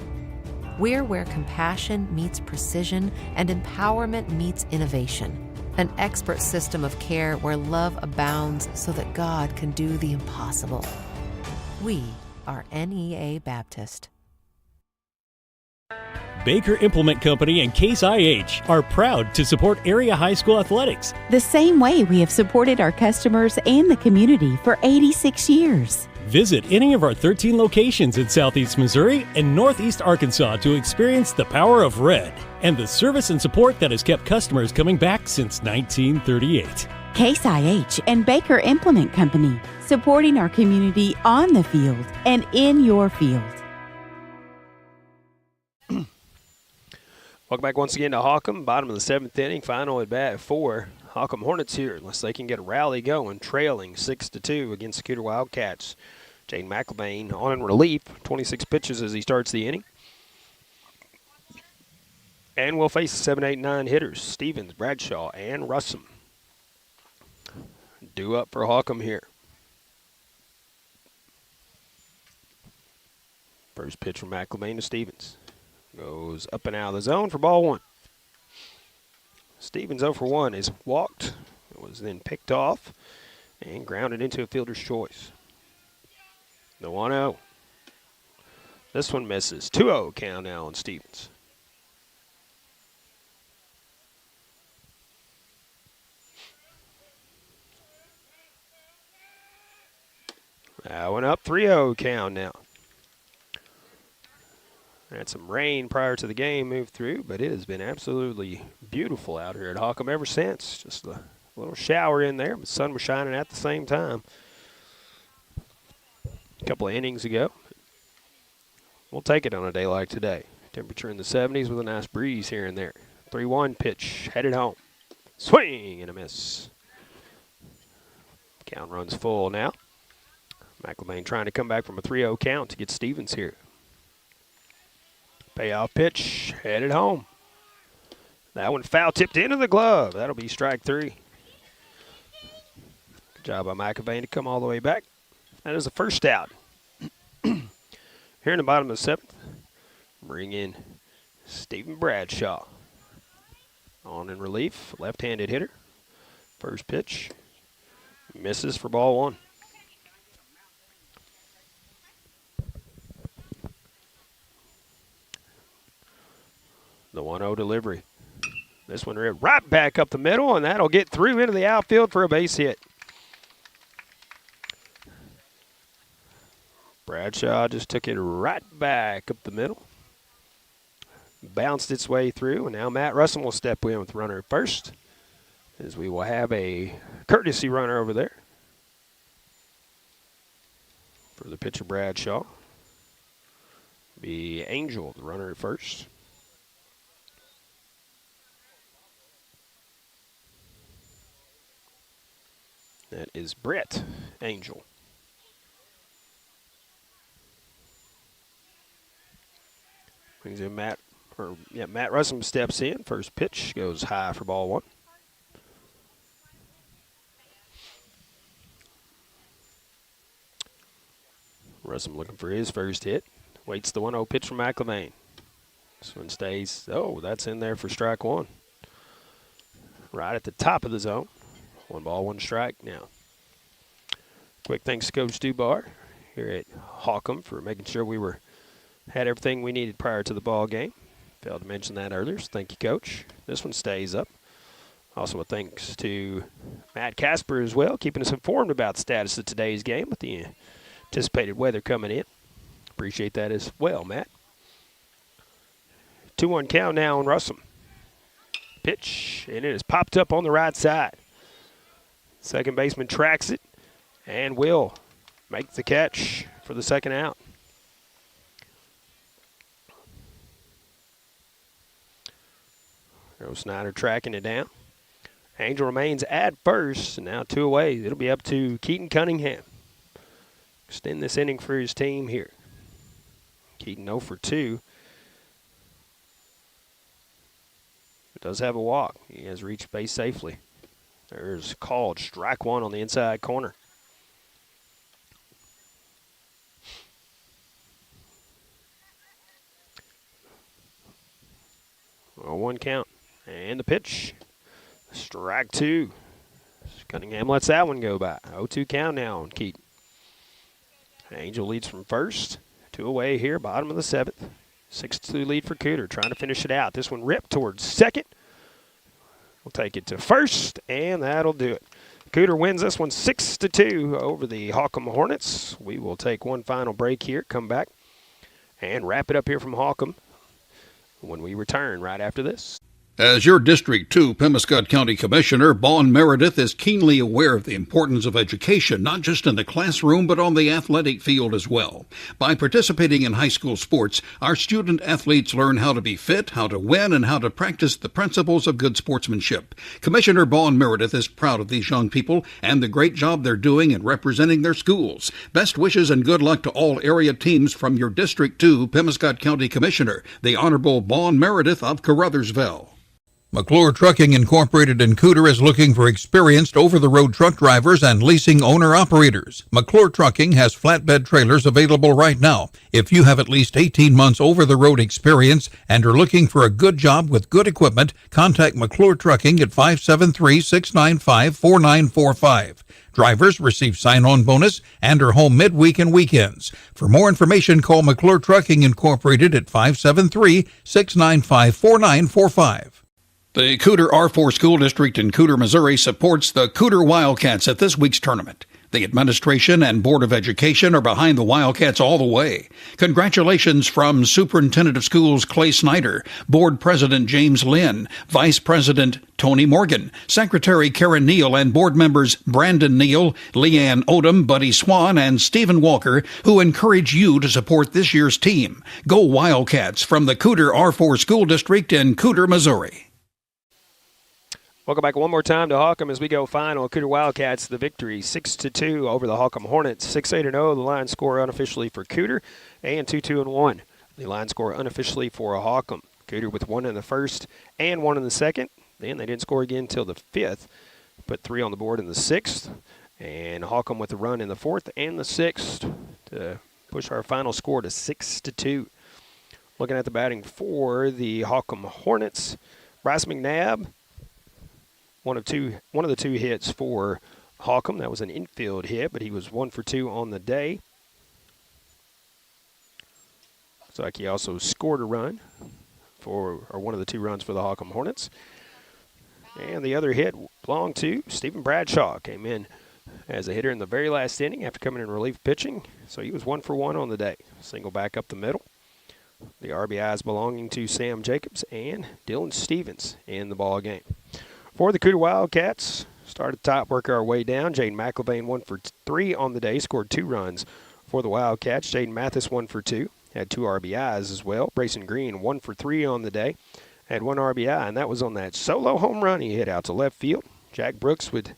We're where compassion meets precision and empowerment meets innovation. An expert system of care where love abounds so that God can do the impossible. We are NEA Baptist. Baker Implement Company and Case IH are proud to support area high school athletics. The same way we have supported our customers and the community for 86 years. Visit any of our 13 locations in Southeast Missouri and Northeast Arkansas to experience the power of red and the service and support that has kept customers coming back since 1938. Case IH and Baker Implement Company, supporting our community on the field and in your field. Welcome back once again to Holcomb, bottom of the 7th inning, final at bat for Holcomb Hornets here, unless they can get a rally going, trailing 6-2 against the Cooter Wildcats. Jane McElvain on in relief, 26 pitches as he starts the inning. And we'll face the 7, 8, 9 hitters, Stevens, Bradshaw, and Russum. Due up for Holcomb here. First pitch from McElvain to Stevens. Goes up and out of the zone for ball 1. Stevens 0 for 1 is walked. It was then picked off and grounded into a fielder's choice. The 1-0. This one misses. 2-0 count now on Stevens. That one up. 3-0 count now. Had some rain prior to the game moved through, but it has been absolutely beautiful out here at Holcomb ever since. Just a little shower in there, but the sun was shining at the same time a couple of innings ago. We'll take it on a day like today. Temperature in the 70s with a nice breeze here and there. 3-1 pitch, headed home. Swing and a miss. Count runs full now. McElvain trying to come back from a 3-0 count to get Stevens here. Payoff pitch, headed home. That one foul tipped into the glove. That'll be strike 3. Good job by McElvain to come all the way back. That is the first out. Here in the bottom of the 7th, bring in Stephen Bradshaw. On in relief, left-handed hitter. First pitch, misses for ball 1. The 1-0 delivery. This one right back up the middle, and that'll get through into the outfield for a base hit. Bradshaw just took it right back up the middle. Bounced its way through, and now Matt Russell will step in with runner at first, as we will have a courtesy runner over there for the pitcher Bradshaw. Be Angel, the runner at first. That is Brett Angel. Brings in Matt Russell steps in. First pitch goes high for ball one. Russell looking for his first hit. Waits the 1-0 pitch from McLevain. This one stays. Oh, that's in there for strike one. Right at the top of the zone. 1 ball, 1 strike now. Quick thanks to Coach Dubar here at Holcomb for making sure we had everything we needed prior to the ball game. Failed to mention that earlier, so thank you, Coach. This one stays up. Also a thanks to Matt Casper as well, keeping us informed about the status of today's game with the anticipated weather coming in. Appreciate that as well, Matt. 2-1 count now on Russell. Pitch, and it is popped up on the right side. Second baseman tracks it and will make the catch for the second out. Joe Snyder tracking it down. Angel remains at first, and now 2 away. It'll be up to Keaton Cunningham. Extend this inning for his team here. Keaton 0 for 2. But does have a walk. He has reached base safely. There's called strike one on the inside corner. Well, 1 count. And the pitch. Strike 2. Cunningham lets that one go by. 0-2 count now on Keaton. Angel leads from first. 2 away here, bottom of the 7th. 6-2 lead for Cooter, trying to finish it out. This one ripped towards second. We'll take it to first, and that'll do it. Cooter wins this one 6-2 over the Holcomb Hornets. We will take one final break here, come back, and wrap it up here from Holcomb when we return right after this. As your District 2 Pemiscot County Commissioner, Bon Meredith is keenly aware of the importance of education, not just in the classroom, but on the athletic field as well. By participating in high school sports, our student athletes learn how to be fit, how to win, and how to practice the principles of good sportsmanship. Commissioner Bon Meredith is proud of these young people and the great job they're doing in representing their schools. Best wishes and good luck to all area teams from your District 2 Pemiscot County Commissioner, the Honorable Bon Meredith of Carruthersville. McClure Trucking Incorporated in Cooter is looking for experienced over-the-road truck drivers and leasing owner-operators. McClure Trucking has flatbed trailers available right now. If you have at least 18 months over-the-road experience and are looking for a good job with good equipment, contact McClure Trucking at 573-695-4945. Drivers receive sign-on bonus and are home midweek and weekends. For more information, call McClure Trucking Incorporated at 573-695-4945. The Cooter R4 School District in Cooter, Missouri supports the Cooter Wildcats at this week's tournament. The administration and Board of Education are behind the Wildcats all the way. Congratulations from Superintendent of Schools Clay Snyder, Board President James Lynn, Vice President Tony Morgan, Secretary Karen Neal, and board members Brandon Neal, Leanne Odom, Buddy Swan, and Stephen Walker, who encourage you to support this year's team. Go Wildcats from the Cooter R4 School District in Cooter, Missouri. Welcome back one more time to Holcomb as we go final. Cooter Wildcats, the victory 6-2 over the Holcomb Hornets. 6-8-0, the line score unofficially for Cooter, and 2-2-1, the line score unofficially for Holcomb. Cooter with 1 in the first and 1 in the second. Then they didn't score again until the 5th. Put 3 on the board in the 6th. And Holcomb with a run in the 4th and the 6th to push our final score to 6-2. Looking at the batting for the Holcomb Hornets, Bryce McNabb, one of the 2 hits for Holcomb. That was an infield hit, but he was 1 for 2 on the day. Looks like he also scored a run one of the 2 runs for the Holcomb Hornets. And the other hit belonged to Stephen Bradshaw. Came in as a hitter in the very last inning after coming in relief pitching. So he was 1 for 1 on the day. Single back up the middle. The RBIs belonging to Sam Jacobs and Dylan Stevens in the ball game. For the Cooter Wildcats, start at the top, work our way down. Jaden McIlvain 1 for 3 on the day, scored 2 runs for the Wildcats. Jaden Mathis 1 for 2, had 2 RBIs as well. Brayson Green 1 for 3 on the day, had 1 RBI, and that was on that solo home run he hit out to left field. Jack Brooks with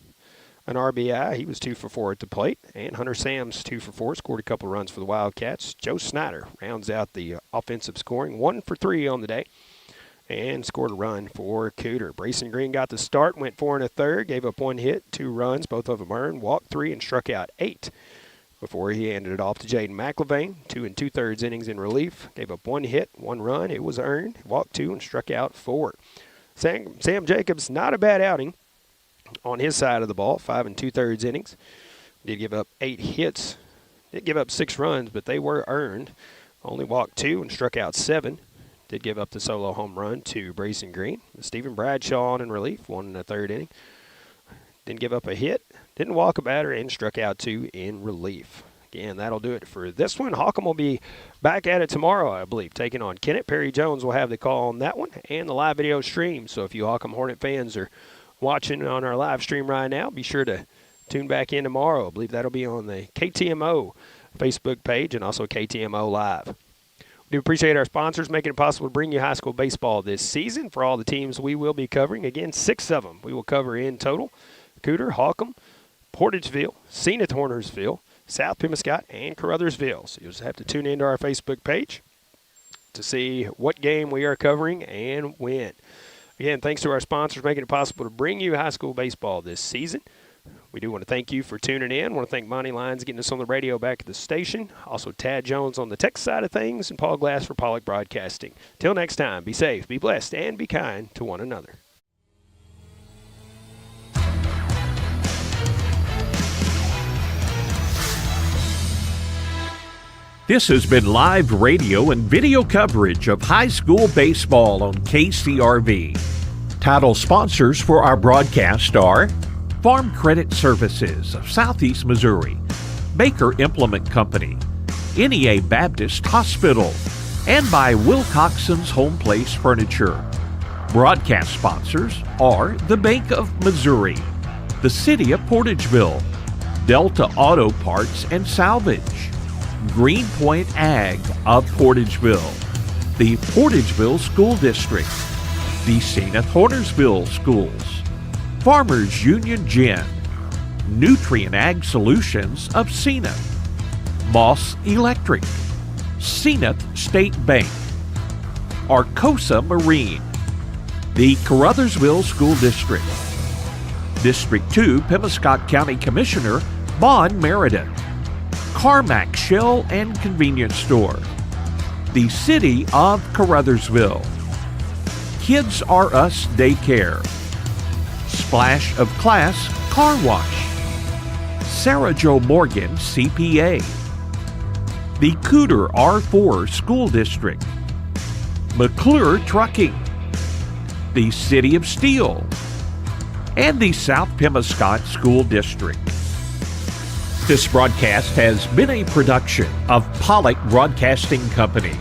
an RBI. He was 2 for 4 at the plate. And Hunter Sams 2 for 4, scored a couple of runs for the Wildcats. Joe Snyder rounds out the offensive scoring, 1 for 3 on the day, and scored a run for Cooter. Brayson Green got the start, went 4 1/3, gave up 1 hit, 2 runs, both of them earned, walked 3 and struck out 8 before he handed it off to Jaden McIlvain. 2 2/3 innings in relief, gave up 1 hit, 1 run, it was earned, walked 2 and struck out 4. Sam Jacobs, not a bad outing on his side of the ball, 5 2/3 innings. Did give up 8 hits, did give up 6 runs, but they were earned. Only walked 2 and struck out 7. Did give up the solo home run to Brayson Green. Stephen Bradshaw on in relief, 1 1/3 inning. Didn't give up a hit, didn't walk a batter, and struck out 2 in relief. Again, that'll do it for this one. Holcomb will be back at it tomorrow, I believe, taking on Kennett. Perry Jones will have the call on that one and the live video stream. So if you Holcomb Hornet fans are watching on our live stream right now, be sure to tune back in tomorrow. I believe that'll be on the KTMO Facebook page and also KTMO Live. We do appreciate our sponsors making it possible to bring you high school baseball this season. For all the teams we will be covering, again, 6 of them we will cover in total: Cooter, Holcomb, Portageville, Zenith Hornersville, South Pemiscot, and Caruthersville. So you'll just have to tune into our Facebook page to see what game we are covering and when. Again, thanks to our sponsors making it possible to bring you high school baseball this season. We do want to thank you for tuning in. I want to thank Monty Lyons getting us on the radio back at the station. Also, Tad Jones on the tech side of things, and Paul Glass for Pollock Broadcasting. Till next time, be safe, be blessed, and be kind to one another. This has been live radio and video coverage of high school baseball on KCRV. Title sponsors for our broadcast are Farm Credit Services of Southeast Missouri, Baker Implement Company, NEA Baptist Hospital, and by Wilcoxon's Home Place Furniture. Broadcast sponsors are the Bank of Missouri, the City of Portageville, Delta Auto Parts and Salvage, Greenpoint Ag of Portageville, the Portageville School District, the Zenith Hornersville Schools, Farmers Union Gin, Nutrient Ag Solutions of Zenith, Moss Electric, Zenith State Bank, Arcosa Marine, the Caruthersville School District, District 2 Pemiscot County Commissioner Bon Meredith, Carmack Shell and Convenience Store, the City of Caruthersville, Kids R Us Daycare, Splash of Class Car Wash, Sarah Jo Morgan CPA, the Cooter R4 School District, McClure Trucking, the City of Steele, and the South Pemiscot School District. This broadcast has been a production of Pollock Broadcasting Company.